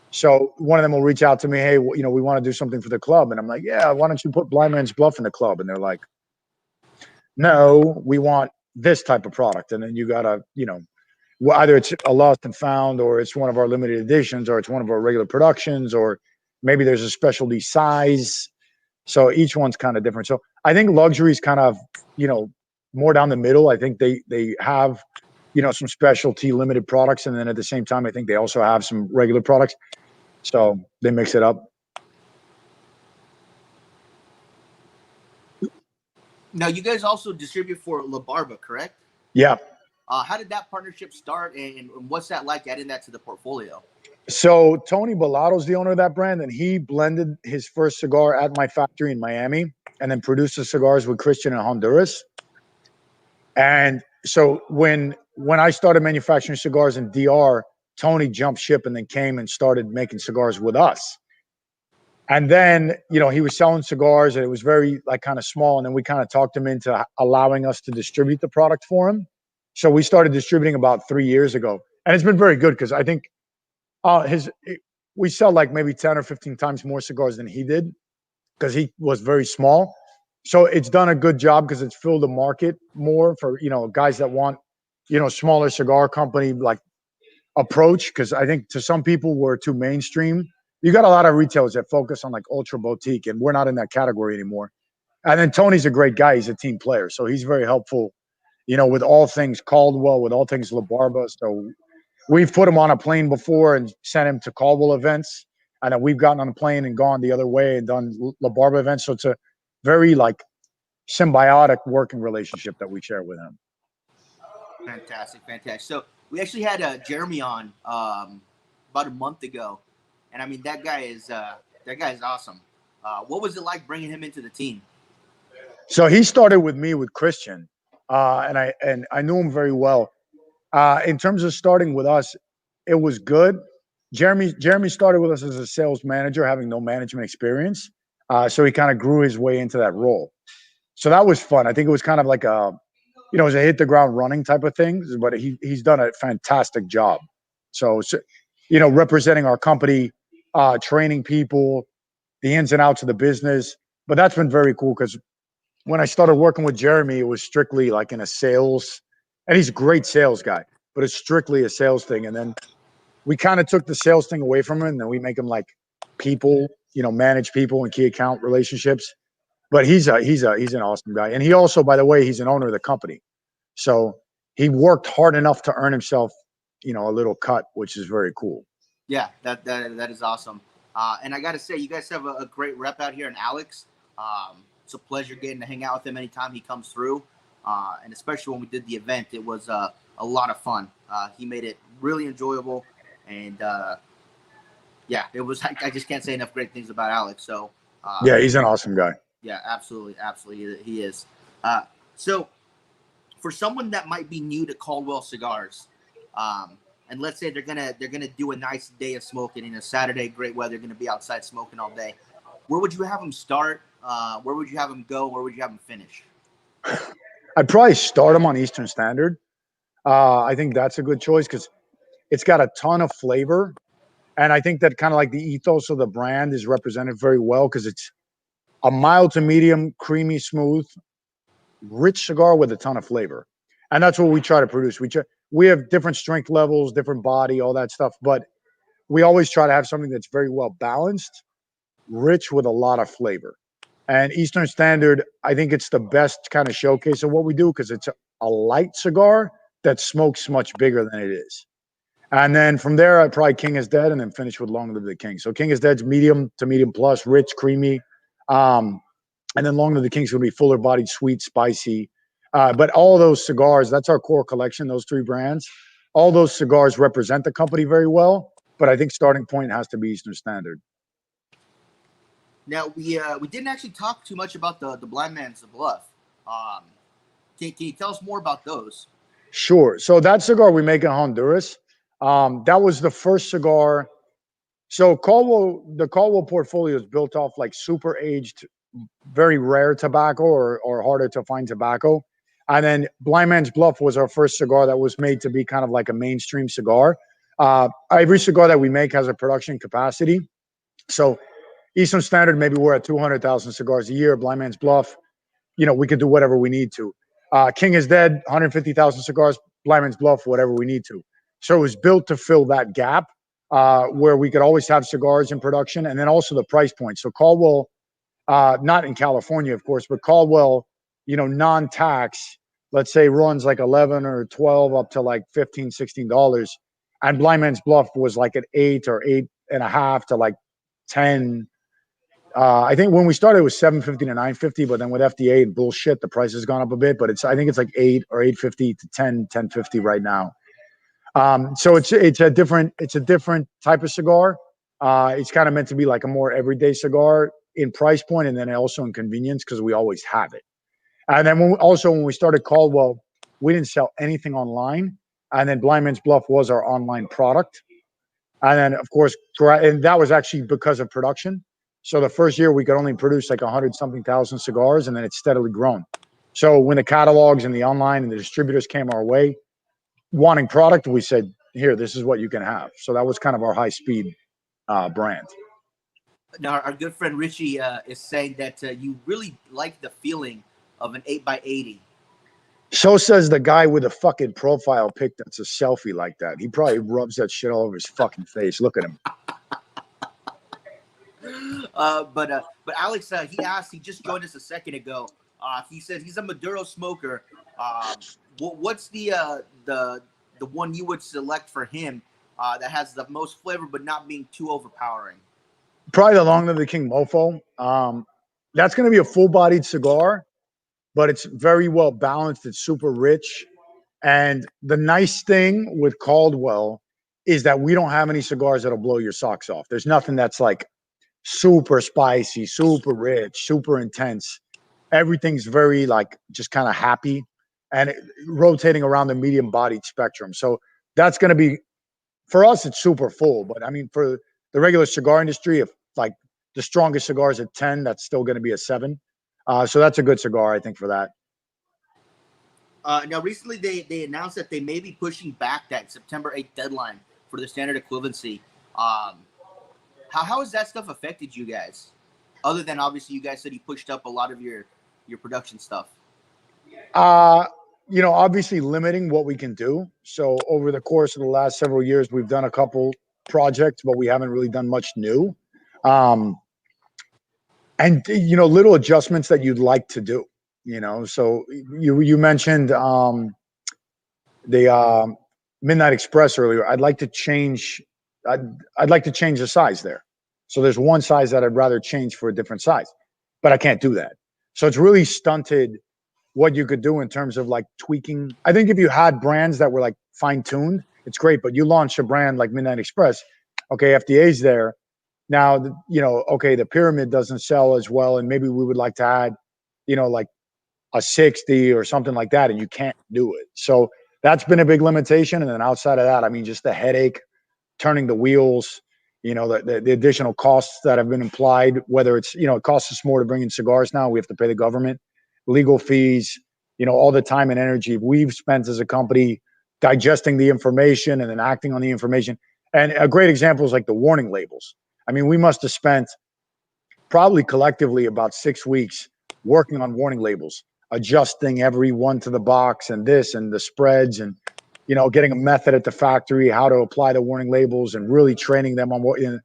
So one of them will reach out to me, hey, we want to do something for the club. And I'm like, yeah, why don't you put Blind Man's Bluff in the club? And they're like, no, we want this type of product. And then you got to, either it's a lost and found, or it's one of our limited editions, or it's one of our regular productions, or maybe there's a specialty size. So each one's kind of different. So I think luxury is kind of, more down the middle. I think they have, some specialty limited products. And then at the same time, I think they also have some regular products. So they mix it up. Now, you guys also distribute for La Barba, correct? Yeah. How did that partnership start, and what's that like adding that to the portfolio? So Tony Bellato's the owner of that brand, and he blended his first cigar at my factory in Miami and then produced the cigars with Christian in Honduras. And so when I started manufacturing cigars in DR, Tony jumped ship and then came and started making cigars with us. And then, he was selling cigars and it was very like kind of small. And then we kind of talked him into allowing us to distribute the product for him. So we started distributing about 3 years ago. And it's been very good because I think we sell like maybe 10 or 15 times more cigars than he did because he was very small. So it's done a good job because it's filled the market more for, guys that want, smaller cigar company like approach. Because I think to some people we're too mainstream. You got a lot of retailers that focus on like ultra boutique, and we're not in that category anymore. And then Tony's a great guy. He's a team player. So he's very helpful, with all things Caldwell, with all things La Barba. So we've put him on a plane before and sent him to Caldwell events. And then we've gotten on a plane and gone the other way and done La Barba events. So it's a very like symbiotic working relationship that we share with him. Fantastic. So we actually had Jeremy on about a month ago, and I mean that guy is awesome. What was it like bringing him into the team? So he started with me with Christian, and I knew him very well. In terms of starting with us, it was good. Jeremy started with us as a sales manager, having no management experience. So he kind of grew his way into that role. So that was fun. I think it was kind of like it was a hit the ground running type of thing, but he's done a fantastic job. So representing our company, training people, the ins and outs of the business. But that's been very cool because when I started working with Jeremy, it was strictly like in a sales, and he's a great sales guy, but it's strictly a sales thing. And then we kind of took the sales thing away from him, and then we make him like people, manage people and key account relationships. But he's an awesome guy. And he also, by the way, he's an owner of the company. So he worked hard enough to earn himself, a little cut, which is very cool. Yeah, that is awesome. And I got to say, you guys have a great rep out here in Alex. It's a pleasure getting to hang out with him anytime he comes through. And especially when we did the event, it was a lot of fun. He made it really enjoyable, and yeah, it was. I just can't say enough great things about Alex. So Yeah, he's an awesome guy. yeah, absolutely, he is. So for someone that might be new to Caldwell cigars, and let's say they're gonna do a nice day of smoking in a Saturday, great weather, gonna be outside smoking all day, where would you have them start? Where would you have them go? Where would you have them finish? I'd probably start them on Eastern Standard. I think that's a good choice because it's got a ton of flavor. And I think that kind of like the ethos of the brand is represented very well because it's a mild to medium, creamy, smooth, rich cigar with a ton of flavor. And that's what we try to produce. We have different strength levels, different body, all that stuff, but we always try to have something that's very well balanced, rich with a lot of flavor. And Eastern Standard, I think it's the best kind of showcase of what we do because it's a light cigar that smokes much bigger than it is. And then from there, I'd probably King is Dead and then finish with Long Live the King. So King is Dead's medium to medium plus, rich, creamy. And then Long Live the King's going to be fuller bodied, sweet, spicy. But all those cigars, that's our core collection, those three brands. All those cigars represent the company very well. But I think starting point has to be Eastern Standard. Now we didn't actually talk too much about the Blind Man's Bluff. Can you tell us more about those? Sure. So that cigar we make in Honduras, that was the first cigar. So the Caldwell portfolio is built off like super aged, very rare tobacco or harder to find tobacco. And then Blind Man's Bluff was our first cigar that was made to be kind of like a mainstream cigar. Every cigar that we make has a production capacity. So Eastern Standard, maybe we're at 200,000 cigars a year. Blind Man's Bluff, we could do whatever we need to. King is Dead, 150,000 cigars. Blind Man's Bluff, whatever we need to. So it was built to fill that gap where we could always have cigars in production, and then also the price point. So Caldwell, not in California, of course, but Caldwell, non-tax, let's say runs like 11 or 12 up to like $15, $16. And Blind Man's Bluff was like at 8 or 8.5 to like 10. I think when we started it was $7.50 to $9.50, but then with FDA and bullshit, the price has gone up a bit. But I think it's like 8 or 8.50 to 10.50 right now. So it's a different type of cigar. It's kind of meant to be like a more everyday cigar in price point, and then also in convenience because we always have it. And then when we started Caldwell, we didn't sell anything online, and then Blind Man's Bluff was our online product. And then of course, and that was actually because of production. So the first year we could only produce like 100-something thousand cigars, and then it's steadily grown. So when the catalogs and the online and the distributors came our way, wanting product, we said, here, this is what you can have. So that was kind of our high-speed brand. Now, our good friend Richie is saying that you really like the feeling of an 8x80. So says the guy with a fucking profile pic that's a selfie like that. He probably rubs that shit all over his fucking face. Look at him. But Alex, he just joined us a second ago. He said he's a Maduro smoker. What's the one you would select for him that has the most flavor but not being too overpowering? Probably the Long Live the King Mofo. That's going to be a full-bodied cigar, but it's very well balanced. It's super rich. And the nice thing with Caldwell is that we don't have any cigars that'll blow your socks off. There's nothing that's like super spicy, super rich, super intense. Everything's very like just kind of happy and rotating around the medium bodied spectrum. So that's going to be, for us, it's super full. But I mean, for the regular cigar industry, if like the strongest cigars at 10, that's still going to be a 7. So that's a good cigar, I think, for that. Now, recently they announced that they may be pushing back that September 8th deadline for the standard equivalency. How has that stuff affected you guys? Other than obviously you guys said you pushed up a lot of your production stuff. Obviously limiting what we can do. So over the course of the last several years, we've done a couple projects, but we haven't really done much new. And little adjustments that you'd like to do. So you mentioned the Midnight Express earlier. I'd like to change the size there. So there's one size that I'd rather change for a different size, but I can't do that. So it's really stunted what you could do in terms of like tweaking. I think if you had brands that were like fine tuned, it's great. But you launch a brand like Midnight Express, okay, FDA's there. Now, okay, the pyramid doesn't sell as well, and maybe we would like to add, like a 60 or something like that, and you can't do it. So that's been a big limitation. And then outside of that, I mean, just the headache, turning the wheels, the additional costs that have been implied, whether it's, it costs us more to bring in cigars now. We have to pay the government, legal fees, all the time and energy we've spent as a company digesting the information and then acting on the information. And a great example is like the warning labels. I mean, we must have spent probably collectively about 6 weeks working on warning labels, adjusting every one to the box and this and the spreads and, getting a method at the factory, how to apply the warning labels and really training them on what, and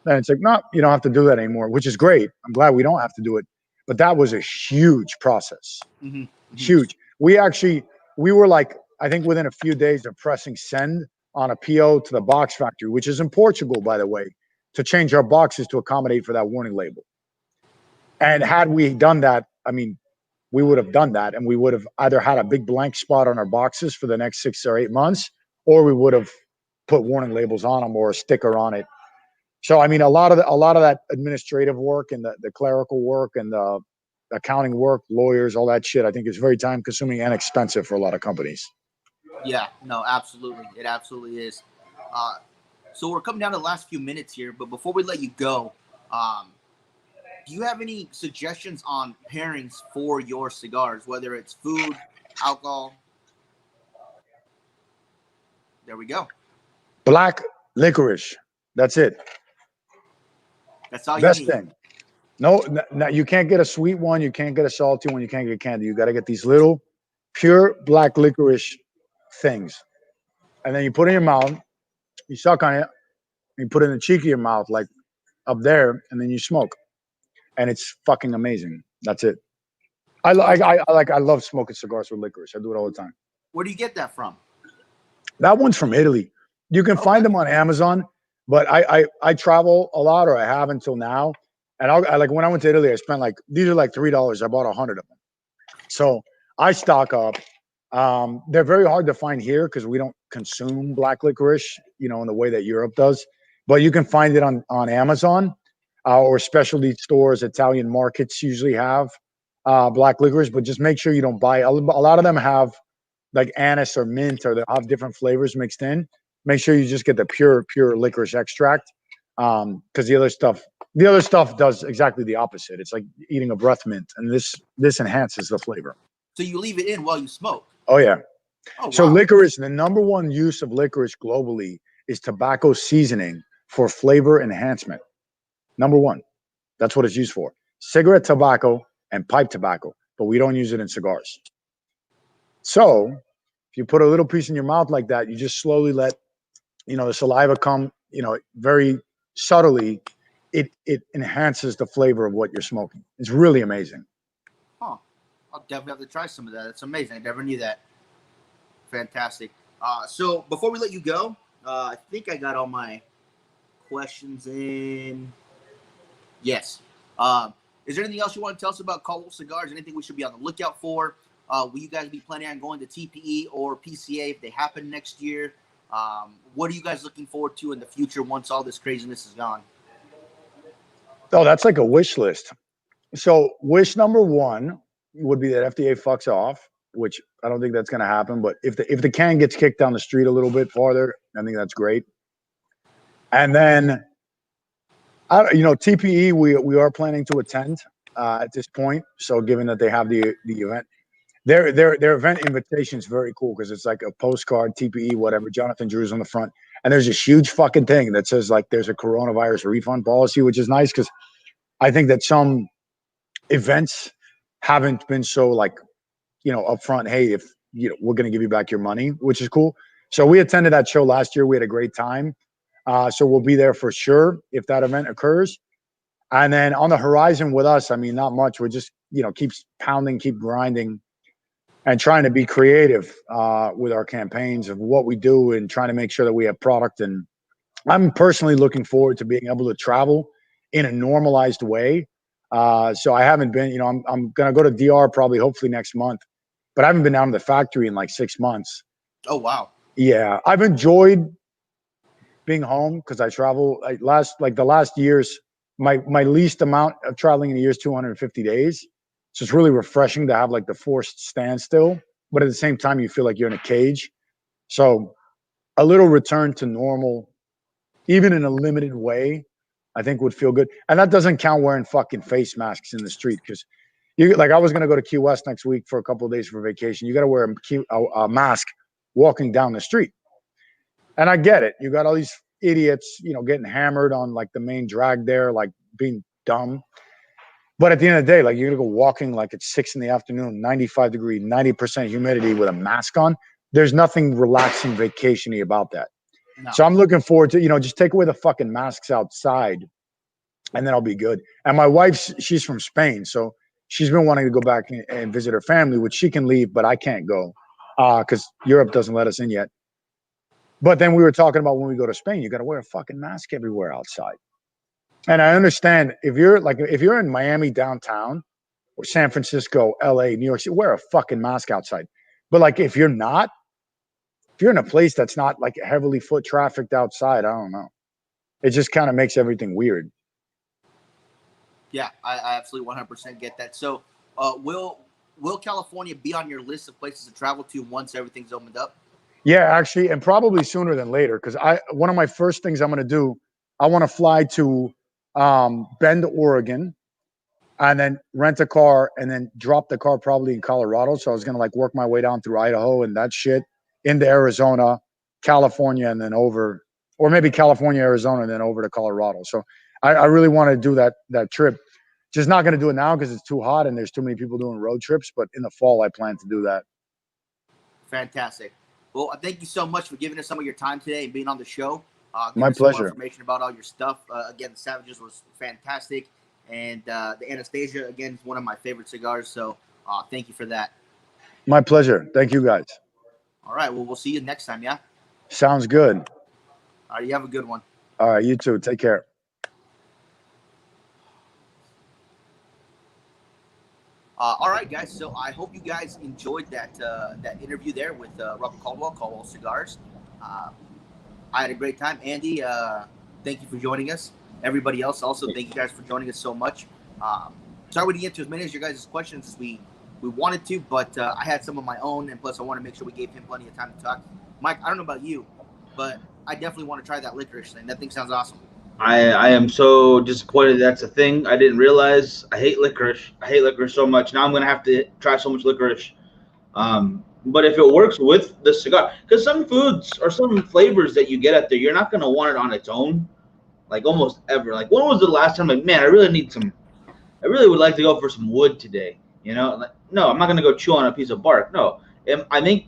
it's like, no, you don't have to do that anymore, which is great. I'm glad we don't have to do it. But that was a huge process. Mm-hmm. Mm-hmm. Huge. We were like, I think within a few days of pressing send on a PO to the box factory, which is in Portugal, by the way, to change our boxes to accommodate for that warning label. And had we done that, I mean, we would have done that, and we would have either had a big blank spot on our boxes for the next 6 or 8 months, or we would have put warning labels on them or a sticker on it. So, I mean, a lot of that administrative work and the clerical work and the accounting work, lawyers, all that shit, I think is very time consuming and expensive for a lot of companies. Yeah, no, absolutely. It absolutely is. So we're coming down to the last few minutes here, but before we let you go, do you have any suggestions on pairings for your cigars, whether it's food, alcohol? There we go. Black licorice. That's it. That's all Best you need. thing. No, you can't get a sweet one. You can't get a salty one. You can't get candy. You got to get these little pure black licorice things. And then you put it in your mouth, you suck on it, and you put it in the cheek of your mouth, like up there, and then you smoke. And it's fucking amazing. That's it. I love smoking cigars with licorice. I do it all the time. Where do you get that from? That one's from Italy. You can find them on Amazon, but I travel a lot, or I have until now. And I like when I went to Italy, I spent like, these are like $3. I bought 100 of them. So I stock up. They're very hard to find here because we don't consume black licorice, in the way that Europe does. But you can find it on Amazon or specialty stores. Italian markets usually have black licorice, but just make sure you don't buy. A lot of them have like anise or mint, or they have different flavors mixed in. Make sure you just get the pure licorice extract, because the other stuff does exactly the opposite. It's like eating a breath mint, and this enhances the flavor. So you leave it in while you smoke? Oh yeah. Oh, so wow. Licorice, the number one use of licorice globally is tobacco seasoning for flavor enhancement. Number one. That's what it's used for. Cigarette tobacco and pipe tobacco, but we don't use it in cigars. So if you put a little piece in your mouth like that, you just slowly let, the saliva come, very subtly. It enhances the flavor of what you're smoking. It's really amazing. Huh. I'll definitely have to try some of that. That's amazing. I never knew that. Fantastic. So before we let you go, I think I got all my questions in. Yes. Is there anything else you want to tell us about Caldwell Cigars? Anything we should be on the lookout for? Will you guys be planning on going to TPE or PCA if they happen next year? What are you guys looking forward to in the future once all this craziness is gone? Oh, that's like a wish list. So wish number one would be that FDA fucks off, which I don't think that's going to happen. But if the can gets kicked down the street a little bit farther, I think that's great. And then, TPE, we are planning to attend at this point. So given that they have the event, their event invitation is very cool because it's like a postcard, TPE, whatever. Jonathan Drew's on the front, and there's this huge fucking thing that says like there's a coronavirus refund policy, which is nice because I think that some events haven't been so like, upfront. Hey, if we're going to give you back your money, which is cool. So we attended that show last year. We had a great time. So we'll be there for sure if that event occurs. And then on the horizon with us, I mean, not much. We're just, keep pounding, keep grinding, and trying to be creative with our campaigns of what we do and trying to make sure that we have product. And I'm personally looking forward to being able to travel in a normalized way. So I haven't been, I'm going to go to DR probably hopefully next month but I haven't been down to the factory in like 6 months. Oh wow. Yeah, I've enjoyed being home because I travel. The last years, my least amount of traveling in a year is 250 days. So it's really refreshing to have like the forced standstill, but at the same time, you feel like you're in a cage. So a little return to normal, even in a limited way, I think would feel good. And that doesn't count wearing fucking face masks in the street because you like I was gonna go to Key West next week for a couple of days for vacation. You got to wear a mask walking down the street. And I get it. You got all these idiots, getting hammered on like the main drag there, like being dumb. But at the end of the day, like you're gonna go walking like it's 6 in the afternoon, 95 degree, 90% humidity with a mask on. There's nothing relaxing vacationy about that. No. So I'm looking forward to, just take away the fucking masks outside and then I'll be good. And my wife, she's from Spain. So she's been wanting to go back and visit her family, which she can leave, but I can't go because Europe doesn't let us in yet. But then we were talking about when we go to Spain, you got to wear a fucking mask everywhere outside. And I understand if you're in Miami downtown or San Francisco, LA, New York City, wear a fucking mask outside. But like if you're in a place that's not like heavily foot trafficked outside, I don't know. It just kind of makes everything weird. Yeah, I absolutely 100% get that. So, will California be on your list of places to travel to once everything's opened up? Yeah, actually, and probably sooner than later, because one of my first things I'm going to do, I want to fly to Bend, Oregon, and then rent a car and then drop the car probably in Colorado. So I was going to like work my way down through Idaho and that shit into Arizona, California, and then over, or maybe California, Arizona, and then over to Colorado. So I really want to do that trip. Just not going to do it now because it's too hot and there's too many people doing road trips. But in the fall, I plan to do that. Fantastic. Well, thank you so much for giving us some of your time today and being on the show. My pleasure. Some more information about all your stuff. Again, the Savages was fantastic. And the Anastasia, again, is one of my favorite cigars. So thank you for that. My pleasure. Thank you, guys. All right. Well, we'll see you next time, yeah? Sounds good. All right. You have a good one. All right. You too. Take care. All right, guys. So I hope you guys enjoyed that interview there with Robert Caldwell Cigars. I had a great time. Andy, thank you for joining us. Everybody else also, thank you guys for joining us so much. Sorry we didn't get to as many of your guys' questions as we wanted to, but I had some of my own, and plus I want to make sure we gave him plenty of time to talk. Mike, I don't know about you, but I definitely want to try that licorice thing. That thing sounds awesome. I am so disappointed that's a thing. I didn't realize. I hate licorice. I hate licorice so much. Now I'm going to have to try so much licorice. But if it works with the cigar, because some foods or some flavors that you get out there, you're not going to want it on its own, like almost ever. Like when was the last time, like, man, I really would like to go for some wood today. Like, no, I'm not going to go chew on a piece of bark. No, I think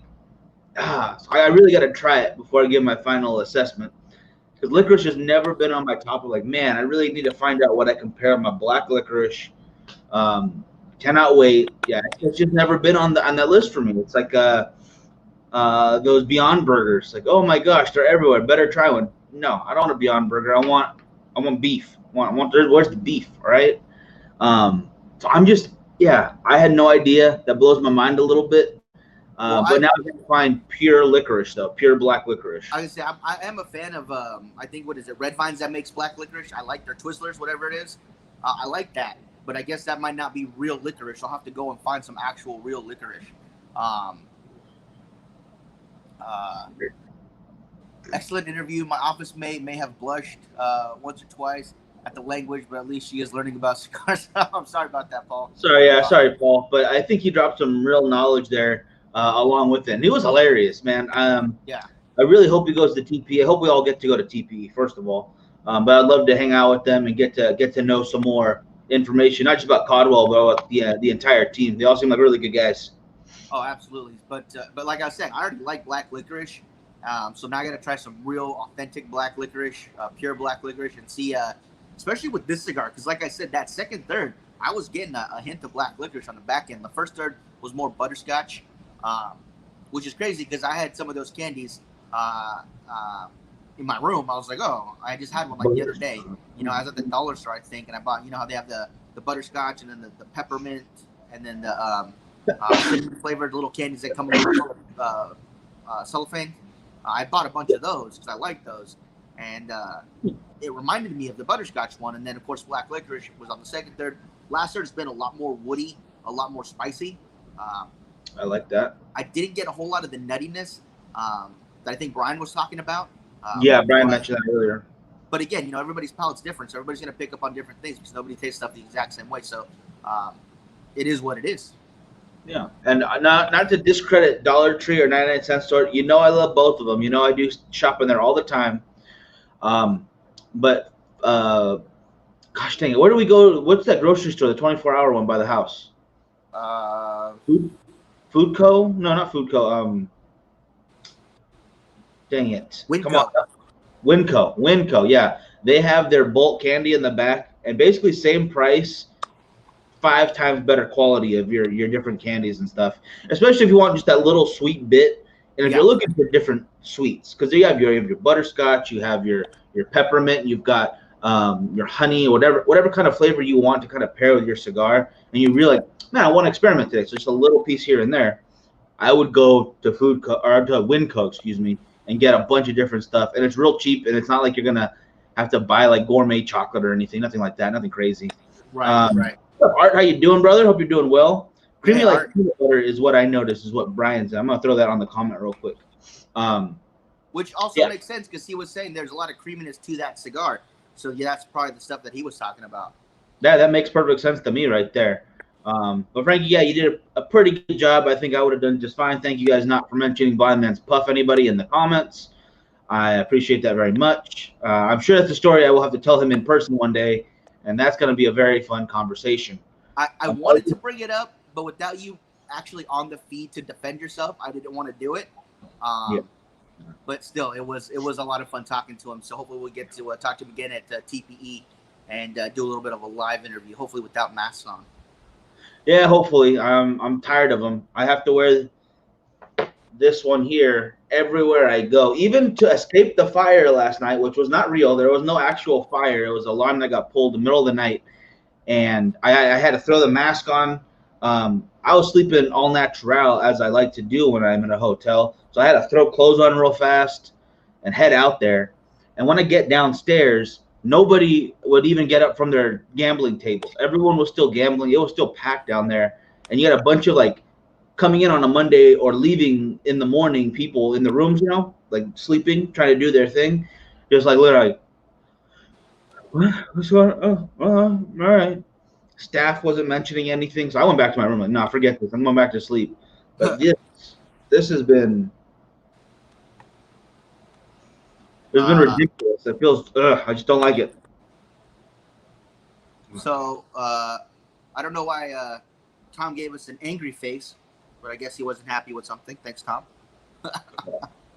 I really got to try it before I give my final assessment. Because licorice has never been on my top of like, man, I really need to find out what I compare my black licorice. Cannot wait. Yeah, it's just never been on that list for me. It's like those Beyond Burgers. Like, oh my gosh, they're everywhere. Better try one. No, I don't want a Beyond Burger. I want beef. Where's the beef? All right. So I'm just, I had no idea. That blows my mind a little bit. But now I can find pure licorice, though, pure black licorice. I was say I am a fan of I think what is it, Red Vines that makes black licorice. I like their Twizzlers, whatever it is. I like that, but I guess that might not be real licorice. I'll have to go and find some actual real licorice. Excellent interview. My office mate may have blushed once or twice at the language, but at least she is learning about cigars. I'm sorry about that, Paul. Sorry, Paul, but I think you dropped some real knowledge there. Along with it. And it was hilarious, man. I really hope he goes to TP. I hope we all get to go to TP, first of all. But I'd love to hang out with them and get to know some more information, not just about Caldwell, but about the entire team. They all seem like really good guys. Oh, absolutely. But like I said, I already like black licorice. So now I got to try some real authentic black licorice, pure black licorice, and see, especially with this cigar, because like I said, that second third, I was getting a hint of black licorice on the back end. The first third was more butterscotch. Which is crazy because I had some of those candies in my room. I was like, oh, I just had one like the other day. I was at the dollar store, I think, and I bought, how they have the butterscotch and then the peppermint and then cinnamon flavored little candies that come in a little cellophane. I bought a bunch of those because I like those, and it reminded me of the butterscotch one. And then of course black licorice was on the second, third. Last year has been a lot more woody, a lot more spicy. I like that. I didn't get a whole lot of the nuttiness that I think Brian was talking about. Yeah, Brian mentioned that earlier. But again, everybody's palate's different, so everybody's going to pick up on different things because nobody tastes stuff the exact same way. So it is what it is. Yeah, and not to discredit Dollar Tree or 99-cent store. I love both of them. I do shop in there all the time. But gosh dang it, where do we go? What's that grocery store? The 24-hour one by the house? Food Co? No, not Food Co. Dang it. Winco. Come on. Winco. Yeah, they have their bulk candy in the back, and basically same price, 5 times better quality of your different candies and stuff. Especially if you want just that little sweet bit, and if you're looking for different sweets, because you have your butterscotch, you have your peppermint, you've got your honey, or whatever kind of flavor you want to kind of pair with your cigar, and you really man, I want to experiment today, so just a little piece here and there. I would go to to Winco, excuse me, and get a bunch of different stuff, and it's real cheap, and it's not like you're gonna have to buy like gourmet chocolate or anything, nothing like that, nothing crazy. Right. Art, how you doing, brother? Hope you're doing well. Creamy Hey, like Art. peanut butter is what I noticed, is what Brian said. I'm gonna throw that on the comment real quick. Which also makes sense because he was saying there's a lot of creaminess to that cigar. So yeah, that's probably the stuff that he was talking about. That makes perfect sense to me right there. But Frankie, yeah, you did a pretty good job. I think I would have done just fine. Thank you guys not for mentioning Blind Man's Puff anybody in the comments. I appreciate that very much. I'm sure that's a story I will have to tell him in person one day, and that's going to be a very fun conversation. I wanted to bring it up, but without you actually on the feed to defend yourself, I didn't want to do it. But still, it was a lot of fun talking to him. So hopefully we'll get to talk to him again at TPE and do a little bit of a live interview, hopefully without masks on. Yeah, hopefully. I'm tired of them. I have to wear this one here everywhere I go, even to escape the fire last night, which was not real. There was no actual fire. It was an alarm that got pulled in the middle of the night, and I had to throw the mask on. I was sleeping all natural, as I like to do when I'm in a hotel, so I had to throw clothes on real fast and head out there. And when I get downstairs, nobody would even get up from their gambling tables. Everyone was still gambling. It was still packed down there, and you had a bunch of like coming in on a Monday or leaving in the morning people in the rooms, like sleeping, trying to do their thing. Just like literally, what's going on? Oh, all right. Staff wasn't mentioning anything, so I went back to my room like, nah, forget this. I'm going back to sleep. But this has been ridiculous. It feels I just don't like it. So I don't know why Tom gave us an angry face, but I guess he wasn't happy with something. Thanks, Tom.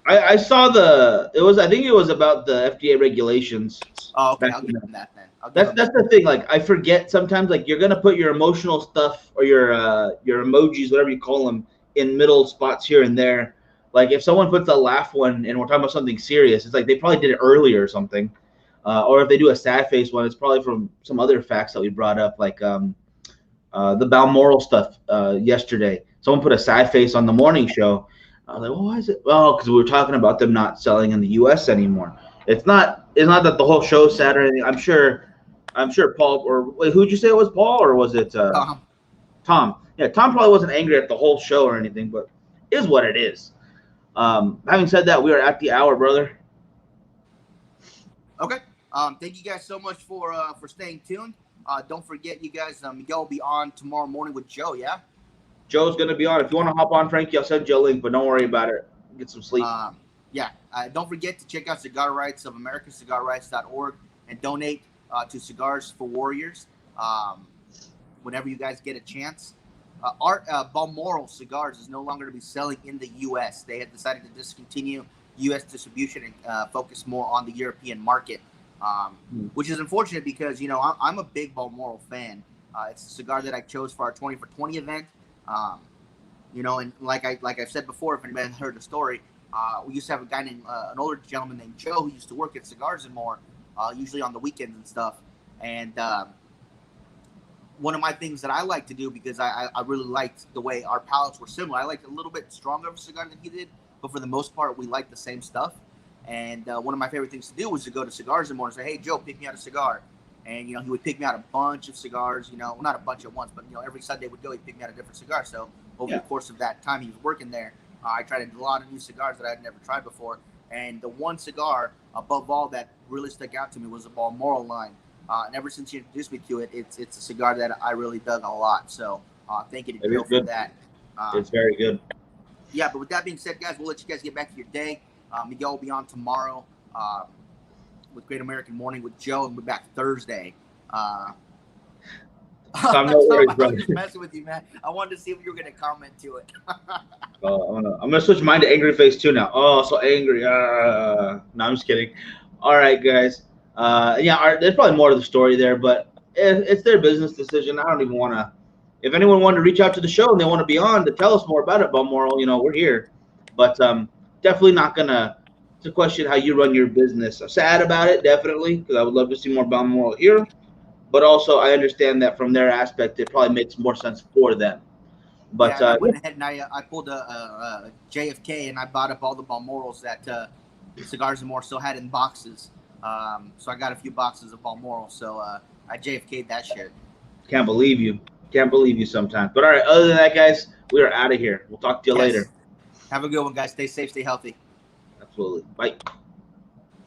I saw I think it was about the FDA regulations. Oh, okay. I'll give him that then. That's the thing. Like, I forget sometimes, like, you're gonna put your emotional stuff or your emojis, whatever you call them, in middle spots here and there. Like, if someone puts a laugh one and we're talking about something serious, it's like they probably did it earlier or something. Or if they do a sad face one, it's probably from some other facts that we brought up, like the Balmoral stuff yesterday. Someone put a sad face on the morning show. I was like, well, why is it? Well, because we were talking about them not selling in the U.S. anymore. It's not that the whole show's sad or anything. I'm sure Paul, or wait, who'd you say it was, Paul, or was it Tom? Tom. Yeah, Tom probably wasn't angry at the whole show or anything, but it is what it is. Having said that, we are at the hour, brother. Okay. Thank you guys so much for staying tuned. Don't forget, you guys, Miguel will be on tomorrow morning with Joe, yeah? Joe's going to be on. If you want to hop on, Frankie, I'll send you a link, but don't worry about it. Get some sleep. Yeah. Don't forget to check out Cigar Rights of AmericanCigarRights.org and donate to Cigars for Warriors whenever you guys get a chance. Balmoral Cigars is no longer to be selling in the U.S. They have decided to discontinue U.S. distribution and focus more on the European market, which is unfortunate because, I'm a big Balmoral fan. It's a cigar that I chose for our 20 for 20 event. And like I've said before, if anybody heard the story, we used to have a guy named an older gentleman named Joe who used to work at Cigars and More, usually on the weekends and stuff. And one of my things that I like to do, because I really liked the way our palates were similar. I liked a little bit stronger of a cigar than he did, but for the most part, we liked the same stuff. And one of my favorite things to do was to go to Cigars in the morning and say, hey, Joe, pick me out a cigar. And, he would pick me out a bunch of cigars, well, not a bunch at once, but, every Sunday would go, he'd pick me out a different cigar. So over the course of that time he was working there, I tried a lot of new cigars that I had never tried before. And the one cigar above all that really stuck out to me was the Balmoral line. And ever since you introduced me to it, it's a cigar that I really dug a lot. So thank you to Joe for that. It's very good. Yeah, but with that being said, guys, we'll let you guys get back to your day. Miguel will be on tomorrow with Great American Morning with Joe, and we'll be back Thursday. I'm just messing with you, man. I wanted to see if you were going to comment to it. I'm gonna switch mine to angry face too now. Oh, so angry. No, I'm just kidding. All right, guys. There's probably more to the story there, but it's their business decision. I don't even want to. If anyone wanted to reach out to the show and they want to be on to tell us more about it, Balmoral, we're here. But definitely not gonna to question how you run your business. I'm sad about it, definitely, because I would love to see more Balmoral here. But also, I understand that from their aspect, it probably makes more sense for them. But I went ahead and I pulled a JFK and I bought up all the Balmorals that Cigars and More still had in boxes. So I got a few boxes of Balmoral. So I JFK'd that shit. Can't believe you. Can't believe you sometimes. But all right, other than that, guys, we are out of here. We'll talk to you later. Have a good one, guys. Stay safe, stay healthy. Absolutely. Bye.